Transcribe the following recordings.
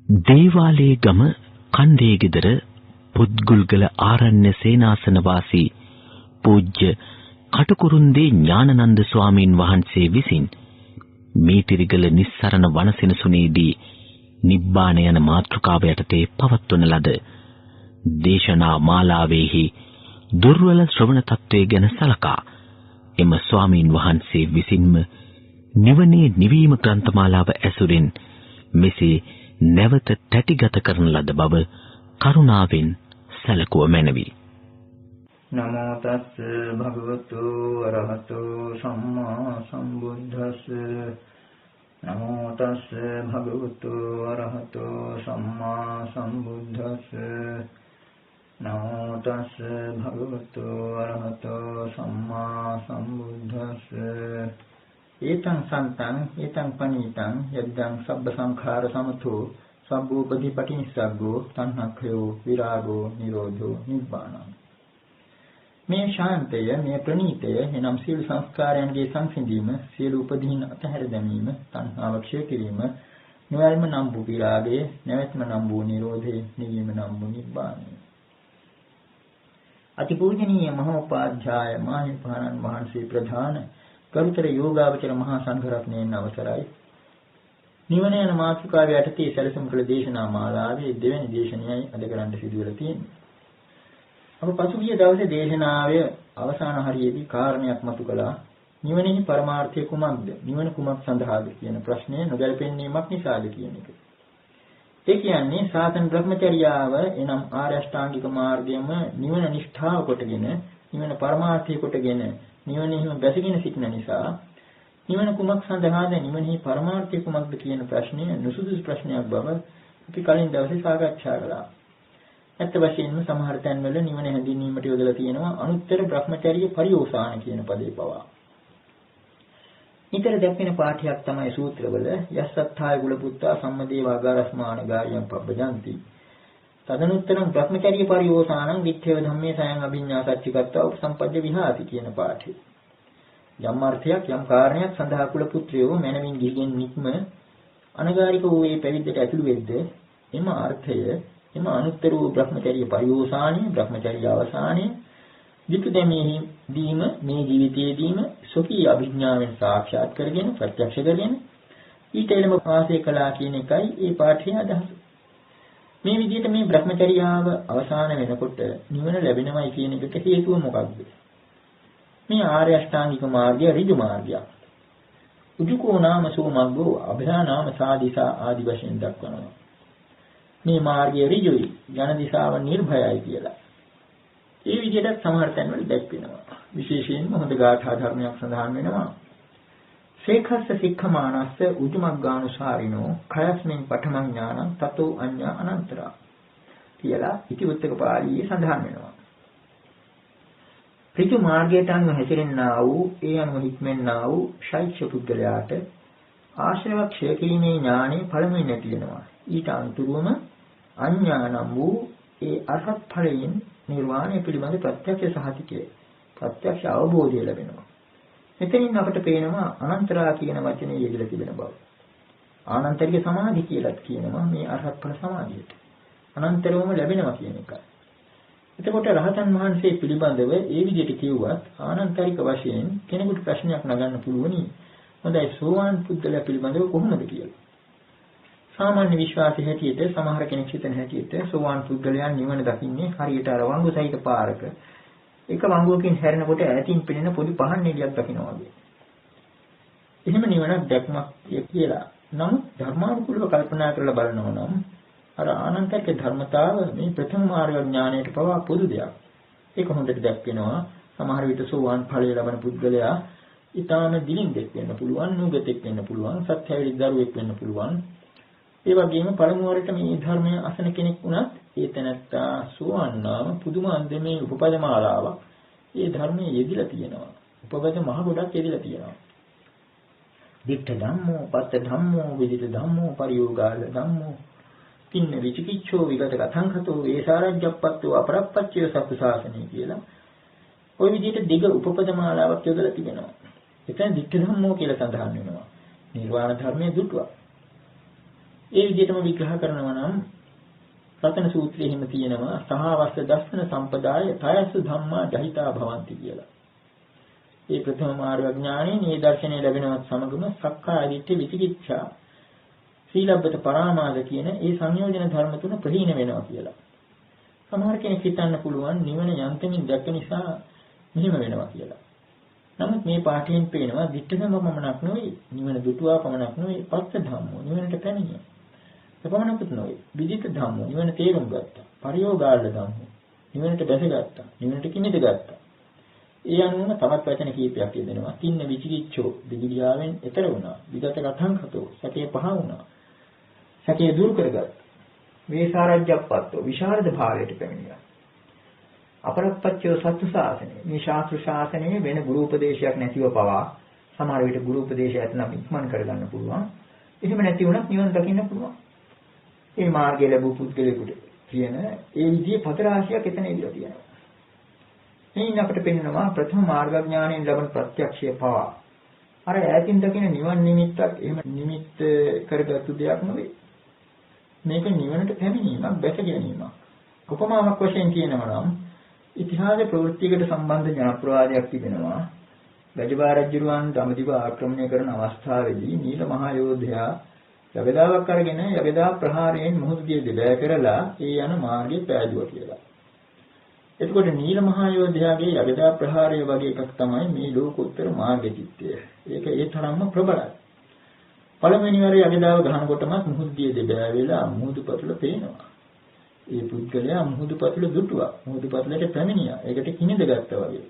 දේවාලේ ගම කණ්ඩේ ගෙදර පුත්ගුල්ගල ආරණ්‍ය සේනාසන වාසී පූජ්‍ය කටුකුරුන්දී ඥානනන්ද ස්වාමීන් වහන්සේ විසින් මීතිරිගල නිස්සරණ වනසෙනසුනේදී නිබ්බාන යන මාතෘකාව යටතේ පවත්වන ලද දේශනා මාලාවේහි දුර්වල ශ්‍රවණ තත්වයේ ගැන සලකා එම ස්වාමීන් වහන්සේ විසින්ම නිවනේ නිවීම ග්‍රන්ථමාලාව ඇසුරින් මෙසේ නැවත තැටිගත කරන ලද බව කරුණාවෙන් සැලකුව මැනවි. නමෝ තස් භගවතු අරහතෝ සම්මා සම්බුද්දස්ස නමෝ තස් භගවතු අරහතෝ සම්මා සම්බුද්දස්ස නමෝ තස් භගවතු අරහතෝ සම්මා සම්බුද්දස්ස ඒතං සන්තං ඒතං පනීතං යද්දං සබ්බ සංඛාර සමතෝ සබ්බෝපදී පටිනිස්සග්ගෝ තණ්හක්ඛයෝ විරාගෝ නිරෝධෝ නිබ්බානං. මේ ශාන්තය, මේ ප්‍රණීතය එනම් සියලු සංස්කාරයන්ගේ සංසිඳීම, සියලු උපදීන අතහැර දැමීම, තණ්හාව ක්ෂය කිරීම, නිවැල්ම නම් වූ විරාගය, නැවැත්ම නම් වූ නිරෝධය, නිවීම නම් වූ නිබ්බානය. අතිපූජනීය මහෝපාධ්‍යාය මාහිමිපාණන් වහන්සේ ප්‍රධාන ගරුතර යෝගාවචර මහා සංඝරත්නයන් අවසරයි. නිවන යන මාතෘකාව යටතේ සැලසුම් කළ දේශනා මාලාවේ දෙවැනි දේශනයයි අද කරන්න සිදුවලා තියෙන්නේ. අප පසුගිය දවසේ දේශනාවේ අවසාන හරියේදී කාරණයක් මතු කළා. නිවනෙහි පරමාර්ථය කුමක්ද? නිවන කුමක් සඳහාද කියන ප්‍රශ්නය නොගැලපෙන්නේමක් නිසාද කියන එක. ඒ කියන්නේ සාසන බ්‍රහ්මචර්යාව එනම් ආර්ය අෂ්ටාංගික මාර්ගයම නිවන නිෂ්ඨාව කොටගෙන, නිවන පරමාර්ථය කොටගෙන නිවනෙහිම බැසගෙන සිටින නිසා නිවන කුමක් සඳහාද, නිවනෙහි පරමාර්ථය කුමක්ද කියන ප්‍රශ්නය නුසුදුසු ප්‍රශ්නයක් බව අපි කලින් දවසේ සාකච්ඡා කළා. ඇත්ත වශයෙන්ම සමහර තැන්වල නිවන හැඳින්වීමට යොදලා තියෙනවා අනුත්තර බ්‍රහ්මචර්ය පරිෝසాన කියන පදේ පවා. ඊතර දැක්වෙන පාඨයක් තමයි සූත්‍රවල යස්සත්ථාය ගුලපුත්තා සම්මදේවාගාරස්මාන ගායම් පබ්බජಂತಿ. තදනුත්තරං බ්‍රහ්මචර්ය පරිෝසానං විච්ඡේව ධම්මේ සයං අභිඤ්ඤා සච්චිකත්වා උපසම්පජ්ජ විහාති කියන පාඨය. යම් අර්ථයක් යම් කාරණයක් සඳහා කුල පුත්‍රයෝ මනමින් ගිහින් නික්ම අනගාരിക වූ ඒ පැවිද්දට ඇතුළු වෙද්ද එම අර්ථය එම අනුත්තර වූ බ්‍රහ්මචර්ය පරිෝසානිය බ්‍රහ්මචර්ය අවසානයේ විතු දෙමෙහිදීම මේ ජීවිතයේදීම සොකී අභිඥාවෙන් සාක්ෂාත් කරගෙන ප්‍රත්‍යක්ෂ කරගෙන ඊට එළම වාසය කළා කියන එකයි ඒ පාඨයේ අදහස. මේ විදිහට මේ බ්‍රහ්මචර්යාව අවසාන වෙනකොට නිවන ලැබෙනවයි කියන එකට හේතුව මොකක්ද? මේ ආර්ය අෂ්ටාංගික මාර්ගය ඍජු මාර්ගයක්. උජුකෝ නාම සෝමග්ගෝ අභයා නාම සාදිසා ආදි වශයෙන් දක්වනවා. මේ මාර්ගය ඍජුයි, යන දිශාව නිර්භයයි කියලා. ඒ විදිහට සමහර තැන්වල දැක්වෙනවා. විශේෂයෙන්ම හොඳ ගාථා ධර්මයක් සඳහන් වෙනවා. සේඛස්ස සික්ඛමානස්ස උජුමග්ගානුසාරිනෝ khයස්මින් පඨමං ඥානං තතෝ අඤ්ඤා අනන්තරා කියලා ඉතිවුත්තක පාළියේ සඳහන් වෙනවා. ඍජු මාර්ගයට අනුව හැසිරෙන්නා වූ ඒ අනුව හික්මෙන්නා වූ ශෛක්ෂ පුද්ගලයාට ආශ්‍රව ක්ෂය කිරීමේ ඥානෙ පළමුවෙන් ඇති වෙනවා. ඊට අනුතුරුවම අඥානම් වූ ඒ අරහත් ඵලයෙන් නිර්වාණය පිළිබඳ ප්‍රත්‍යක්ෂ සහතිකය, ප්‍රත්‍යක්ෂ අවබෝධය ලැබෙනවා. මෙතනින් අපට පේනවා අනන්තරා කියන වචනේ යෙදලා තිබෙන බව. ආනන්තරික සමාධි කියලාත් කියනවා මේ අරහත් ඵල සමාධියට. අනන්තරවම ලැබෙනවා කියන එකයි. එතකොට රහතන් වහන්සේ පිළිබඳව ඒ විදිහට කිව්වත් ආනන්තරික වශයෙන් කෙනෙකුට ප්‍රශ්නයක් නගන්න පුළුවනි. හොඳයි සෝවාන් පුද්ගලයා පිළිබඳව කොහොමද කියලා. සාමාන්‍ය විශ්වාසයේ හැටියට සමහර කෙනෙක් හිතන හැටියට සෝවාන් පුද්ගලයන් නිවන දකින්නේ හරියට අර වංගු සහිත පාරක එක වංගුවකින් හැරෙනකොට ඈතින් පෙනෙන පොඩි පහන් එළියක් දකිනවා වගේ. එහෙම නිවනක් දැක්මක් කියලා. නමුත් ධර්මානුකූලව කල්පනා කරලා බලනවා නම් අර ආනන්තරික ධර්මතාව මේ ප්‍රථම මාර්ග ඥානයට පවා පොදු දෙයක්. ඒක හොඳට දැක්වෙනවා. සමහර විට සෝවාන් ඵලය ලබන පුද්ගලයා ඊටාම දිලින්දෙක් වෙන්න පුළුවන්, නුගතෙක් වෙන්න පුළුවන්, සත්‍යවිරි දරුවෙක් වෙන්න පුළුවන්. ඒ වගේම පළමු වරට මේ ධර්මය අසන කෙනෙක් වුණත් ඒ තැනත්තා සෝවාන් නාම පුදුම අන්දමේ උපපදමාලාවක් ඒ ධර්මයේ යෙදිලා තියෙනවා. උපපද මහ ගොඩක් යෙදිලා තියෙනවා. දිට්ඨ ධම්මෝ, පත්ත ධම්මෝ, විදිත ධම්මෝ, පරියෝගාල ධම්මෝ, කින්න විචිකිච්ඡෝ විගත කතංකතෝ වේසාරජ්ජප්පත්තෝ අපරප්පච්චය සත්තු ශාසනය කියලා. ওই විදිහට දිග උපපදමාලාවක් යොදලා තිබෙනවා. එතන දිට්ඨ ධම්මෝ කියලා සඳහන් වෙනවා. නිර්වාණ ධර්මයේ දුටුවා. ඒ විදිහටම විග්‍රහ කරනවා නම් රතන සූත්‍රයේ හිම තියෙනවා සහවස්ස දස්සන සම්පදාය තයසු ධම්මා ජහිතා භවಂತಿ කියලා. මේ ප්‍රථම මාර්ග ඥානයේ මේ දර්ශනය ලැබෙනවත් සමගම සක්කාය දිට්ඨි විචිකිච්ඡා සීලබ්බත පරාමාද කියන ඒ සංයෝජන ධර්ම තුන ප්‍රහීන වෙනවා කියලා. සමහර කෙනෙක් හිතන්න පුළුවන් නිවන යන්තමින් දැක්ක නිසා මෙහෙම වෙනවා කියලා. නමුත් මේ පාඨයෙන් පේනවා දිට්ඨිකම පමණක් නෙවෙයි නිවන දුටුවා පමණක් නෙවෙයි පස්ස ධම්මෝ නිවනට පැමිණියා. එපමණකුත් නෙවෙයි විදිත ධම්මෝ නිවන තේරුම් ගත්තා. පරියෝගාල ධම්මෝ නිවනට බැසගත්තා. නිවනට කිමිද ගත්තා. ඒ අනුවම තවත් වචන කීපයක් යෙදෙනවා. තින්න විචිකිච්ඡෝ විදිලියාවෙන් එතර වුණා. විගත කතංකතෝ සැකේ පහ වුණා. සැකේ දුරු කරගත්තා. වේසාරජ්ජප්පත්තෝ විශාරද භාවයට පැමිණියා. අපරප්පච්චෝ සත්තු ශාසනය. මේ ශාස්ත්‍ර ශාසනයේ වෙන ගුරු උපදේශයක් නැතිව පවා සමහර විට ගුරු උපදේශය ඇතනම් ඉක්මන් කරගන්න පුළුවන්. එහෙම නැති වුණත් නිවන දකින්න පුළුවන්. මේ මාර්ගය ලැබූ පුද්ගලයෙකුට කියන ඒ විදිහේ පද රාශියක් එතන ඉඳලා තියෙනවා. එයින් අපිට පෙනෙනවා ප්‍රථම මාර්ගඥාණයෙන් ලැබෙන ප්‍රත්‍යක්ෂය පවා අර ඈතින් දකින නිවන් නිමිත්තක් එහෙම නිමිත්ත කරගත්තු දෙයක් නෙවෙයි. මේක නිවනට පැමිණීමක්, බැස ගැනීමක්. උපමාවක් වශයෙන් කියනවා නම් ඉතිහාස ප්‍රවෘත්තියකට සම්බන්ධ ජනප්‍රවාදයක් තිබෙනවා. ගජබා රජුරුවන් දඹදිව ආක්‍රමණය කරන අවස්ථාවේදී නීල මහා යෝධයා යගදාවක් අරගෙන යගදා ප්‍රහාරයෙන් මුහුදුගේ දෙබෑ කරලා ඒ යන මාර්ගය පෑදුවා කියලා. එතකොට නීල මහා යෝධයාගේ යගදා ප්‍රහාරය වගේ එකක් තමයි මේ ලෝකෝත්තර මාර්ග චිත්තය. ඒක ඒ තරම්ම ප්‍රබලයි. පළවෙනි වර යගදාව ගහනකොටම මුහුදුගේ දෙබෑ වෙලා මුහුදු පතුල පේනවා. ඒ පුද්ගලයා මුහුදු පතුල දුටුවා. මුහුදු පතුලට පැමිණියා. ඒකට කිනිද ගත්තා වගේ.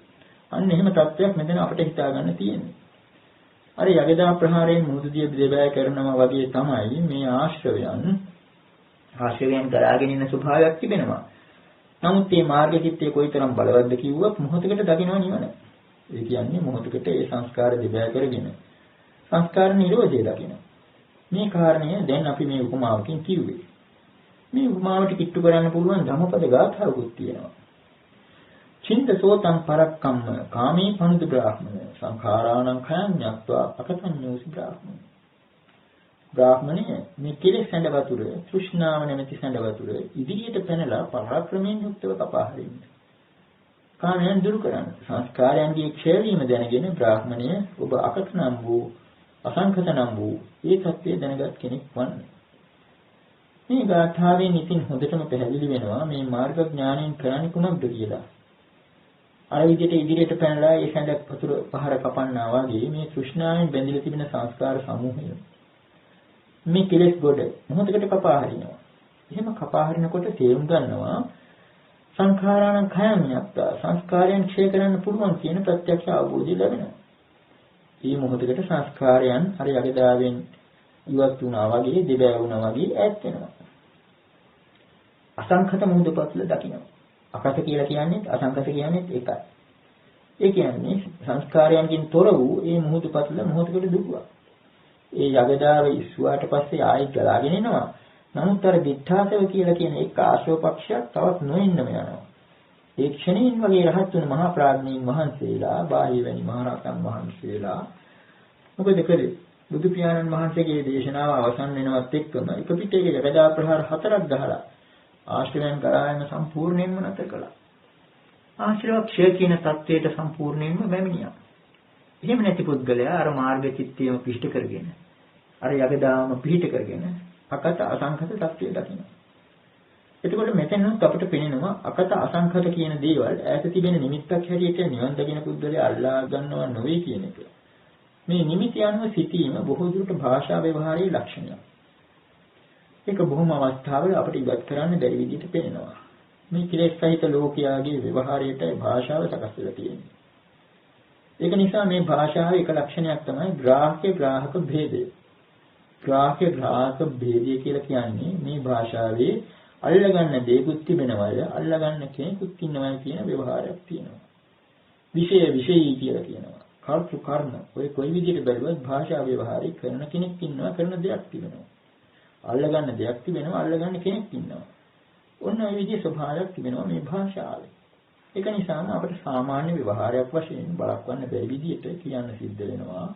අන්න එහෙම තත්ත්වයක් මෙතන අපිට හිතා ගන්න තියෙන්නේ. අර යගදා ප්‍රහාරයෙන් මුහුදුගේ දෙබෑ කරනවා වගේ තමයි මේ ආශ්‍රවයන් කරාගෙන ඉන්න ස්වභාවයක් තිබෙනවා. නමුත් මේ මාර්ග චිත්තය කොයිතරම් බලවත්ද කිව්වොත් මොහොතකට දකින්න නිවන. ඒ කියන්නේ මොහොතකට ඒ සංස්කාර දෙබෑ කරගෙන සංස්කාර නිරෝධය දකින්න. මේ කාරණය දැන් අපි මේ උපමාවකින් කිව්වේ. මේ උපමාවට කිට්ටු කරන්න පුළුවන් ධම්මපද ගාථාවකුත් තියෙනවා. චින්තසෝතං පරක්කම්ම කාමී පනුද බ්‍රාහ්මණ සංඛාරාණං khයං ඤත්වා අකතඤ්ඤෝසි බ්‍රාහ්මණ. බ්‍රාහ්මණය මේ කෙලෙස් සැඬ වතුර තෘෂ්ණාව නැමැති සැඬ වතුර ඉදිරියට පැනලා පරාක්‍රමයෙන් යුක්තව කපා හරින්න. කාමයන් දුරු කරන්න. සංස්කාරයන්ගේ ක්ෂය වීම දැනගෙන බ්‍රාහ්මණය ඔබ අකත නම් වූ අසංඛත නම් වූ ඒ සත්‍යය දැනගත් කෙනෙක් වන්නේ. මේ ගාථාවෙන් ඉතින් හොඳටම පැහැදිලි වෙනවා මේ මාර්ග ඥාණයෙන් කරන්නේ කුමක්ද කියලා. අර විදිහට ඉදිරියට පැනලා ඒ සැඬ වතුර පහර කපන්නා වගේ මේ තෘෂ්ණාවෙන් බැඳිලා තිබෙන සංස්කාර සමූහය මේ කෙලෙස් ගොඩ මොහොතකට කපා හරිනවා. එහෙම කපා හරිනකොට තේරුම් ගන්නවා සංඛාරාණං khයං ඤත්වා සංස්කාරයන් ක්ෂය කරන්න පුළුවන් කියන ප්‍රත්‍යක්ෂ අවබෝධය ලැබෙනවා. මේ මොහොතකට සංස්කාරයන් හරි යගදාවෙන් ඉවත් වුණා වගේ දෙබෑ වුණා වගේ ඈත් වෙනවා. අසංඛත මුහුදපත්ල දකිනවා. අකත කියලා කියන්නේ අසංඛත කියන්නේ එකයි. ඒ කියන්නේ සංස්කාරයන්කින් තොර වූ මේ මුහුදපත්ල මොහොතකට දුරුවා. ඒ යගදාව ඉස්සුවාට පස්සේ ආයෙත් ගලාගෙන එනවා. නමුත් අර දිඨාසව කියලා කියන එක් ආශෝපක්ෂයක් තවත් නොඉන්නම යනවා. ඒ ක්ෂණින් වගේ රහත් වුණ මහා ප්‍රඥාන් වහන්සේලා, බාහ්‍ය වැනි මහරහතන් වහන්සේලා මොකද කළේ? බුදු පියාණන් වහන්සේගේ දේශනාව අවසන් වෙනවත් එක්කම එක පිටේක යගදා ප්‍රහාර 4ක් ගහලා ආශ්‍රවයන් කරායම සම්පූර්ණයෙන්ම නැත කළා. ආශ්‍රවක්ෂය කියන தത്വයට සම්පූර්ණයෙන්ම බැමිණියා. එහෙම නැති පුද්ගලයා අර මාර්ග චිත්තයම පිහිට කරගෙන අර යගදාම පිහිට කරගෙන අකත අසංඛත தത്വය දකින්න. එතකොට මෙතනත් අපිට පේනවා අකත අසංඛත කියන දේවල් ඈත තිබෙන නිමිත්තක් හැටියට නිවන් දකින පුද්ගලයා අල්ලා ගන්නවා නෙවෙයි කියන එක. මේ නිමිති අනුව සිටීම බොහෝ දුරට භාෂා ව්‍යවහාරයේ ලක්ෂණයක්. ඒක බොහොම අවස්ථාවල අපිට ඉවත් කරන්න බැරි විදිහට පේනවා. මේ කෙලෙස් සහිත ලෝකයාගේ ව්‍යවහාරයට භාෂාව සකස් වෙලා තියෙන්නේ. ඒක නිසා මේ භාෂාවේ එක ලක්ෂණයක් තමයි ග්‍රාහ්‍ය ග්‍රාහක භේදය. ග්‍රාහ්‍ය ග්‍රාහක භේදය කියලා කියන්නේ මේ භාෂාවේ අල්ලගන්න දේකුත් තිබෙනවද අල්ලගන්න කෙනෙකුත් ඉන්නවයි කියන ව්‍යවහාරයක් තියෙනවා. විෂය විෂයී කියලා කියනවා. කර්තෘ කර්ම ඔය කොයි විදිහට බැලුවත් භාෂා ව්‍යවහාරය කරන කෙනෙක් ඉන්නවා කරන දෙයක් තිබෙනවා. අල්ලගන්න දෙයක් තිබෙනවා අල්ලගන්න කෙනෙක් ඉන්නවා. ඔන්න ඔය විදිහේ ස්වභාවයක් තිබෙනවා මේ භාෂාවේ. ඒක නිසාම අපිට සාමාන්‍ය ව්‍යවහාරයක් වශයෙන් බලක්වන්න බැරි විදිහට කියන්න සිද්ධ වෙනවා.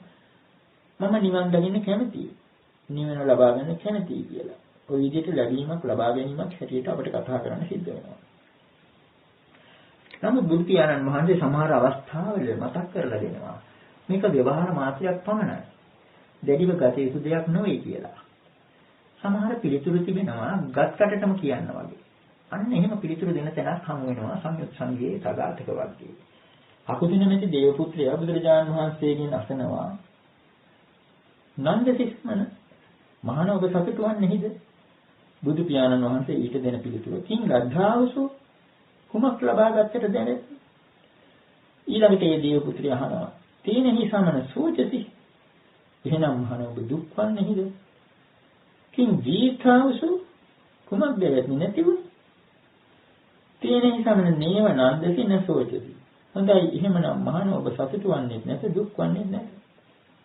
මම නිවන් දකින්න කැමතියි. නිවන ලබා ගන්න කැමතියි කියලා. ওই විදිහට ලැබීමක් ලබා ගැනීමක් හැටියට අපිට කතා කරන්න සිද්ධ වෙනවා. නමුත් බුදු පියාණන් වහන්සේ සමහර අවස්ථාවල මතක් කරලා දෙනවා මේක ව්‍යවහාර මාත්‍රයක් පමණයි. දැඩිව ගත යුතු දෙයක් නෙවෙයි කියලා. සමහර පිළිතුරු තිබෙනවා ගත්කටටම කියන්න වගේ. අන්න එහෙම පිළිතුරු දෙන තැනක් හමු වෙනවා සංයුත් සංඝයේ සගතක වර්ගයේ. අකුසින මෙති දේවපුත්‍රයා බුදුරජාණන් වහන්සේගෙන් අසනවා නන්දසිස්මන මහණ ඔබ සතුටු වන්නේද? බුදු පියාණන් වහන්සේ ඊට දෙන පිළිතුර කිං ලද්ධාවසු කුමක් ලබා ගත්තට දැනෙත්? ඊළඟට ඒ දේවපුත්‍රයා අහනවා තේනෙහි සමන සෝචති එහෙනම් මහණ ඔබ දුක් වන්නේද? කිං දීර්ඝාවසු කුමක් දැවෙත් නැති වුනේ? තේනෙහි සමන නේව නන්දසි නසෝචති. හොඳයි එහෙමනම් මහණ ඔබ සතුටු වන්නේ නැත දුක් වන්නේ නැත.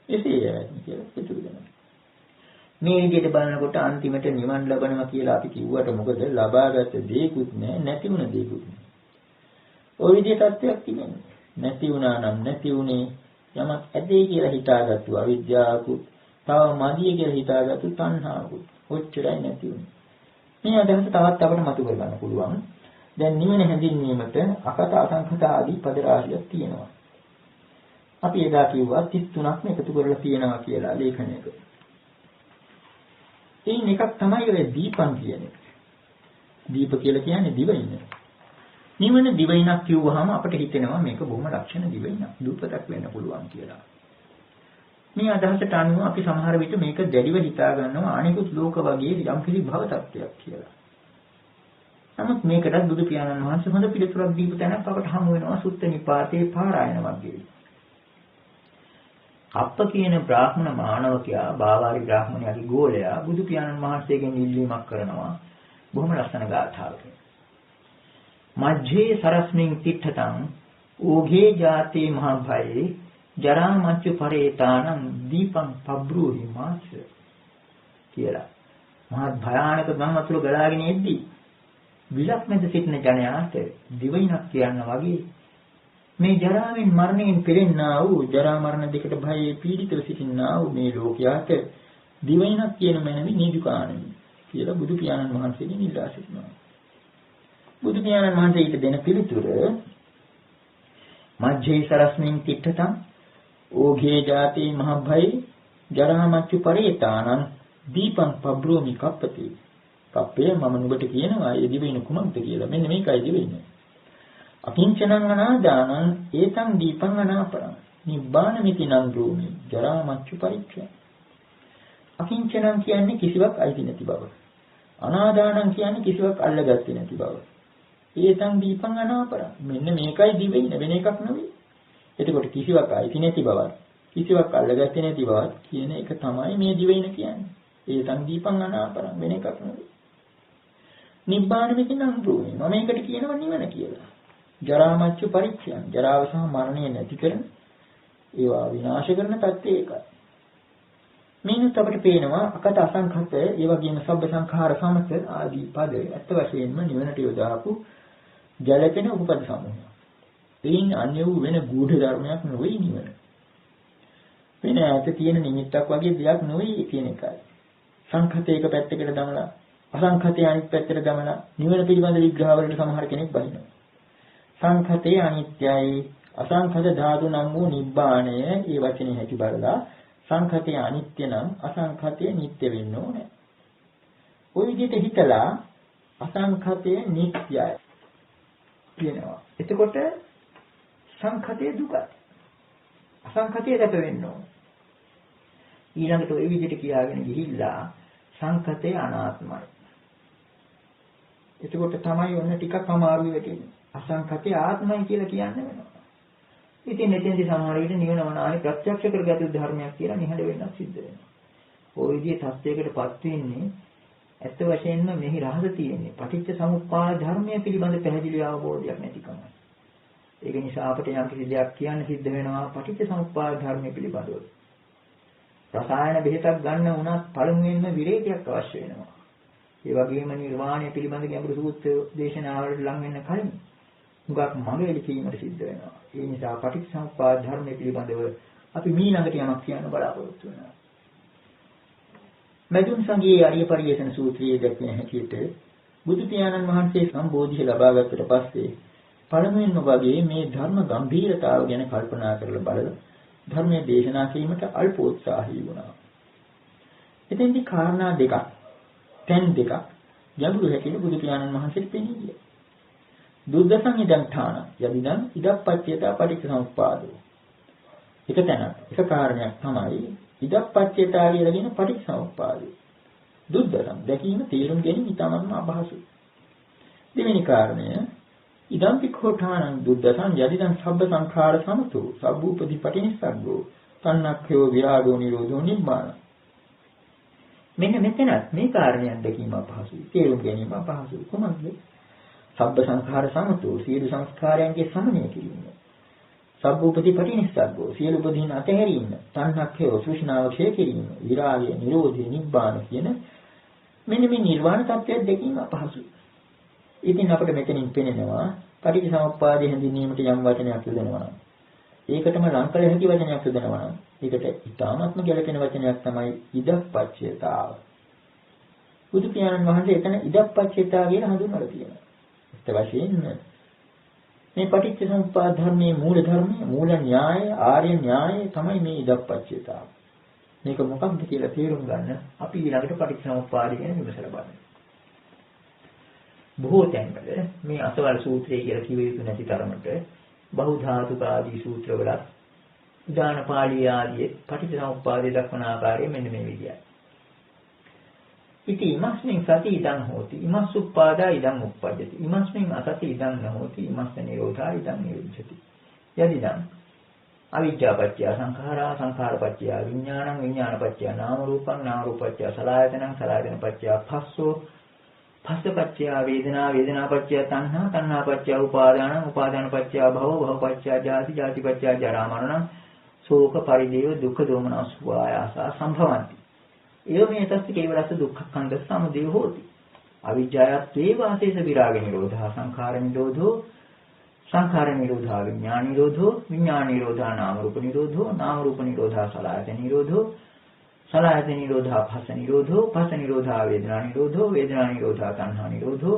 එසේ යැවැත්නි කියලා පිටු දෙනවා. මේ විදිහට බලනකොට අන්තිමට නිවන් ලබනවා කියලා අපි කිව්වට මොකද ලබාගත් දේකුත් නැහැ නැති වුණ දේකුත් නැහැ. ওই විදිහට තත්ත්වයක් තිබෙනවා. නැති වුණා නම් නැති වුණේ යමක් ඇදේ කියලා හිතාගත්තු අවිද්‍යාවකුත් තව මදිය කියලා හිතාගත්තු තණ්හාවකුත් ඔච්චරයි නැති වුණේ. මේ අදහස තවත් අපිට මතු කරගන්න පුළුවන්. දැන් නිවන හැඳින්වීමට අකත අසංඛත ආදී පද රාශියක් තියෙනවා. අපි එදා කිව්වා 33ක්ම එකතු කරලා තියෙනවා කියලා ලේඛනයක. ඒන් එකක් තමයි ඔය දීපං කියන්නේ. දීප කියලා කියන්නේ දිවයින. නිවන දිවයිනක් කිව්වහම අපිට හිතෙනවා මේක බොහොම ලක්ෂණ දිවයිනක්. දූපතක් වෙන්න පුළුවන් කියලා. මේ අදහසට අනුව අපි සමහර විට මේක දැඩිව හිතා ගන්නවා අනිකුත් ලෝක වගේ යම්කිසි භව තත්ත්වයක් කියලා. නමුත් මේකටත් බුදු පියාණන් වහන්සේ හොඳ පිළිතුරක් දීපු තැනක් අපට හමු වෙනවා සුත්ත නිපාතේ පාරායන වර්ගයේ. අප්ප කියන බ්‍රාහ්මණ මානවකයා බාවාරි බ්‍රාහ්මණයාගේ ගෝලයා බුදු පියාණන් වහන්සේගෙන් ඉල්ලීමක් කරනවා බොහොම ලස්සන ගාථාවකින්. මජ්ජේ සරස්මින් තිට්ඨතං ඕඝේ ජාතේ මහභයේ ජරා මච්චු පරේතානං දීපං පබ්‍රූහි මාස කියලා. මහත් භයානක ධම්මතුල ගලාගෙන එද්දී විලක් මැද සිටින ජනයාට දිවයිනක් කියන්න වගේ මේ ජරාවෙන් මරණයෙන් පෙළෙන්නා වූ ජරා මරණ දෙකට භයයේ පීඩිතව සිටින්නා වූ මේ ලෝකයාට දිවයිනක් කියන මැනවි නීදුකාණනි කියලා බුදු පියාණන් වහන්සේගෙන් ඉල්ලා සිටිනවා. බුදු පියාණන් වහන්සේ ඊට දෙන පිළිතුර මජ්ජේ සරස්මින් තිට්ඨතං ඕඝේ ජාතේ මහභයි ජරා මච්චු පරේතානං දීපං පබ්‍රෝමි කප්පති. කප්පේ මම නුඹට කියනවා ඒ දිවයින කුමක්ද කියලා. මෙන්න මේකයි දිවයින. අකිංචනං අනාදානං ඒතං දීපං අනාපරං නිබ්බාන මිති නං රෝමි ජරා මච්චු පරික්ඛය. අකිංචනං කියන්නේ කිසිවක් අයිති නැති බව. අනාදානං කියන්නේ කිසිවක් අල්ලගත්තේ නැති බව. ඒතං දීපං අනාපරං මෙන්න මේකයි දිවයින වෙන එකක් නෙවෙයි. එතකොට කිසිවක් අයිති නැති බවත් කිසිවක් අල්ලගත්තේ නැති බවත් කියන එක තමයි මේ දිවයින කියන්නේ. ඒතං දීපං අනාපරං වෙන එකක් නෙවෙයි. නිබ්බාන මිති නං රෝමි මම මේකට කියනවා නිවන කියලා. ජරා මච්චු පරික්ඛයන් ජරාව සහ මරණය නැති කරන ඒවා විනාශ කරන පැත්තේ ඒකයි. මේනුත් අපිට පේනවා අකත අසංඛත ඒ වගේම සබ්බ සංඛාර සමත ආදී පද ඇත්ත වශයෙන්ම නිවනට යොදාපු ජලපෙන උපපද සමූහය. එයින් අන්‍ය වූ වෙන ගූඪ ධර්මයක් නෙවෙයි නිවන. වෙන ඈත තියෙන නිමිත්තක් වගේ දෙයක් නෙවෙයි කියන එකයි. සංඛතයක පැත්තකට දමලා අසංඛතය අනිත් පැත්තට දමලා නිවන පිළිබඳ විග්‍රහ වලට සමහර කෙනෙක් බහිනවා. සංඛතේ අනිත්‍යයි අසංඛත ධාතු නම් වූ නිබ්බාණය ඒ වචනේ හැටි බලලා සංඛතේ අනිත්‍ය නම් අසංඛතේ නිට්ටය වෙන්න ඕනේ. ওই විදිහට හිතලා අසංඛතේ නිට්ටයයි කියනවා. එතකොට සංඛතේ දුකයි. අසංඛතේ දැක වෙන්න ඕනේ. ඊළඟට ওই විදිහට කියාගෙන ගිහිල්ලා සංඛතේ අනාත්මයි. එතකොට තමයි ඔන්න ටිකක් අමාරු වෙන්නේ. අසංඛතේ ආත්මයි කියලා කියන්න වෙනවා. ඉතින් එතෙන්දී සමහර විට නිවන වනානේ ප්‍රත්‍යක්ෂ කරගත්තු ධර්මයක් කියලා නිහඬ වෙන්නත් සිද්ධ වෙනවා. ওই විදිහේ තත්යකටපත් වෙන්නේ ඇත්ත වශයෙන්ම මෙහි රහස තියෙන්නේ පටිච්ච සමුප්පාද ධර්මය පිළිබඳ පැහැදිලි අවබෝධයක් නැතිකම. ඒක නිසා අපිට යම් කිසි දෙයක් කියන්න සිද්ධ වෙනවා පටිච්ච සමුප්පාද ධර්මය පිළිබඳව. රසායන බෙහෙතක් ගන්න වුණත් පළමුවෙන්ම විරේකයක් අවශ්‍ය වෙනවා. ඒ වගේම නිර්වාණය පිළිබඳ ගැඹුරු සූත්‍ර දේශනාවලට ලං වෙන්න කලින් මුගක් මඟ එළිකීමට සිද්ධ වෙනවා. ඒ නිසා පටිච්චසමුප්පාද ධර්මයේ පිළිබඳව අපි මීළඟට යමක් කියන්න බලාපොරොත්තු වෙනවා. මැදුම් සංගයේ ආර්ය පරියේෂණ සූත්‍රයේ දැක්වෙන හැටියට බුදු පියාණන් වහන්සේ සම්බෝධිය ලබාගත්තට පස්සේ පළමුවෙන්ම වගේ මේ ධර්ම ගැඹීරතාව ගැන කල්පනා කරලා බලලා ධර්මයේ දේශනා කිරීමට අල්පෝත්සාහී වුණා. එතෙන්දී කාරණා දෙකක්, තැන් දෙකක් ගැඹුරු හැටියට බුදු පියාණන් වහන්සේට පෙනී ගියා. දුද්දසං ඉදං ඨාන යදිදං ඉදප්පච්චේතා පටිච්චසමුප්පාදෝ. එක තැනක්, එක කාරණයක් තමයි ඉදප්පච්චේතා කියලා කියන පටිච්චසමුප්පාදය. දුද්දසං දැකීම තේරුම් ගැනීම ඉතාමත්ම අපහසුයි. දෙවෙනි කාරණය ඉදං පික්ඛෝඨානං දුද්දසං යදිදං සබ්බ සංඛාර සමතෝ සබ්බූපදී පටිනිස්සග්ගෝ තන්නක්ඛයෝ විරාගෝ නිරෝධෝ නිබ්බාන. මෙන්න මෙතනත් මේ කාරණයක් දැකීම අපහසුයි. තේරුම් ගැනීම අපහසුයි. කොහොමද? සබ්බ සංඛාර සමතෝ සියලු සංස්කාරයන්ගේ සමනය කිරීම. සබ්බූපදී පටිනිස්සග්ගෝ සියලු උපදීන් අතහැරීම. තණ්හක්ඛයෝ තෘෂ්ණාව ක්ෂය කිරීම. විරාගය, නිරෝධය, නිබ්බාන කියන මෙන්න මේ නිර්වාණ tattwයක් දැකීම අපහසුයි. ඉතින් අපිට මෙතනින් පෙනෙනවා පටිච්චසමුප්පාදය හැඳින්වීමට යම් වචනයක් යොදනවා නම් ඒකටම ලං කළ හැකි වචනයක් යොදනවා නම් ඒකට ඊටාත්ම ගැළපෙන වචනයක් තමයි ඉදප්පච්චේතාව. බුදු පියාණන් වහන්සේ එතන ඉදප්පච්චේතාව කියලා හඳුන්වලා තියෙනවා. ඒත් වශයෙන්ම මේ පටිච්චසමුප්පාද ධර්මයේ මූල ධර්මය, මූල න්‍යාය, ආර්ය න්‍යාය තමයි මේ ඉදප්පච්චේතාව. මේක මොකක්ද කියලා තේරුම් ගන්න අපි ඊළඟට පටිච්චසමුප්පාද ගැන විමසලා බලමු. බොහෝ තැන්වල මේ අසවල් සූත්‍රය කියලා කිව යුතු නැති තරමට බහු ධාතුක ආදී සූත්‍රවල උදාන පාළී ආදී පටිච්චසමුප්පාදයේ දක්වන ආකාරය මෙන්න මේ විදියයි. ඉති ඉමස්මින් සති ඉදං හෝති ඉමස්සුප්පාදා ඉදං උප්පජ්ජති ඉමස්මින් අසති ඉදං නහෝති ඉමස්ස නිරෝධා ඉදං නිරුද්ධති. යදිදං අවිජ්ජාපච්චය සංඛාරා සංඛාරපච්චය විඥානං විඥානපච්චය නාම රූපං නාම රූපච්චය සලආයතනං සලආයතනපච්චය පස්සෝ පස්සපච්චය වේදනා වේදනාපච්චය තණ්හා තණ්හාපච්චය උපාදානං උපාදානපච්චය භව භවපච්චය ජාති ජාතිපච්චය ජරා මරණං ශෝක පරිදේව දුක්ඛ දෝමනස් වායාසා සම්භවಂತಿ. එවමෙ තස්ස කේවලස්ස දුක්ඛඛණ්ඩ සමුදය හෝති. අවිජ්ජායත්තේ වාසේස විරාග නිරෝධා සංඛාර නිරෝධෝ සංඛාර නිරෝධා විඥාන නිරෝධෝ විඥාන නිරෝධා නාම රූප නිරෝධෝ නාම රූප නිරෝධා සලආයතන නිරෝධෝ සලආයතන නිරෝධා භස්ස නිරෝධෝ භස්ස නිරෝධා වේදනා නිරෝධෝ වේදනා නිරෝධා තණ්හා නිරෝධෝ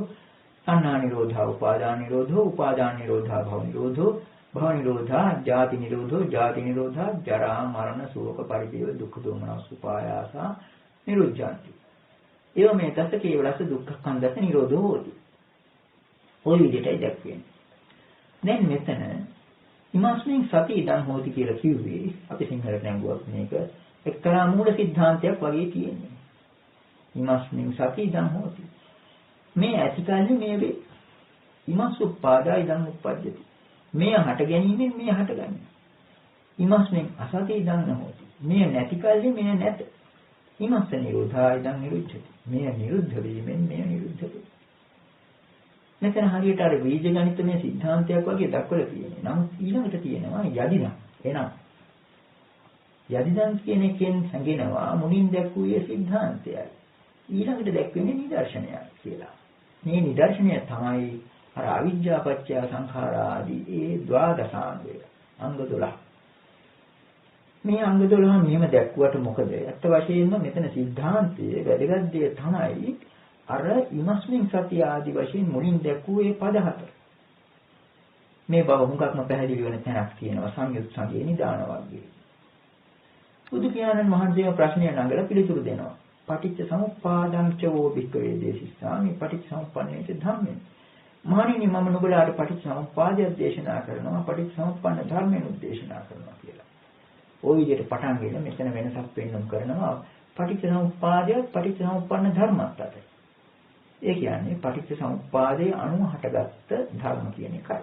තණ්හා නිරෝධා උපාදාන නිරෝධෝ උපාදාන නිරෝධා භව නිරෝධෝ භව නිරෝධා ජාති නිරෝධෝ ජාති නිරෝධා ජරා මරණ ශෝක පරිදේව දුක්ඛ දෝමනස් උපායාසා නිරුද්ධಂತಿ. එවමෙ තස්ස කේවලස්ස දුක්ඛඛණ්ඩස්ස නිරෝධෝ හෝති. ඔය විදිහටයි දැක්වෙන්නේ. දැන් මෙතන ඉමස්මින් සති ඉදං හෝති කියලා කිව්වේ අපි සිංහලට නැංගුවත් මේක එක්තරා මූල සිද්ධාන්තයක් වගේ තියෙන්නේ. ඉමස්මින් සති ඉදං හෝති. මේ ඇතිකල්ලි මේ වේ. ඉමස්සුප්පාදා ඉදං උප්පජ්ජති. මේ හට ගැනීමෙන් මේ හටගන්නේ. ඉමස්මින් අසති ඉදං නහෝති. මේ නැතිකල්ලි මේ නැත. ඉමස්ස නිරෝධා ඉදං නිරුද්ධති. මේ නිරුද්ධ වීමෙන් මේ නිරුද්ධ වේ. මෙතන හරියට අර බීජ ගණිතමය සිද්ධාන්තයක් වගේ දක්වලා තියෙනවා. නමුත් ඊළඟට තියෙනවා යදිදං. එනම් යදිදං කියන එකෙන් සංගෙනවා මුලින් දැක්වුවේ සිද්ධාන්තයයි. ඊළඟට දැක්වෙන්නේ නිදර්ශනයක් කියලා. මේ නිදර්ශනය තමයි අර අවිජ්ජා පත්‍ය සංඛාරා ආදී ඒ ද්වාදසාංගය. අංග 12. මේ අංග 12 මෙහෙම දැක්ුවට මොකද? අත්ත වශයෙන්ම මෙතන සිද්ධාන්තයේ වැදගත් දේ තමයි අර ඉමස්මින් සති ආදී වශයෙන් මුලින් දැක්වුවේ පද හතර. මේ බව හුඟක්ම පැහැදිලි වෙන තැනක් තියෙනවා සංයුත් සංගේ නිදාන වර්ගයේ. බුදු පියාණන් වහන්සේම ප්‍රශ්නය නඟලා පිළිතුරු දෙනවා. පටිච්ච සමුප්පාදං ච වෝ භික්ඛවේ දේශිස්සාමි පටිච්ච සමුප්පන්නේච ධම්මේ. මහණෙනි මම නුඹලාට පටිච්ච සමුප්පාදය දේශනා කරනවා පටිච්ච සමුප්පන්න ධර්මයෙන් උදේශනා කරනවා කියලා. ওই විදිහට පටන් ගෙන මෙතන වෙනසක් පෙන්වන්න කරනවා පටිච්ච සමුප්පාදය පටිච්ච සමුප්පන්න ධර්මات අතර. ඒ කියන්නේ පටිච්ච සමුප්පාදයේ අනුව හටගත්ත ධර්ම කියන එකයි.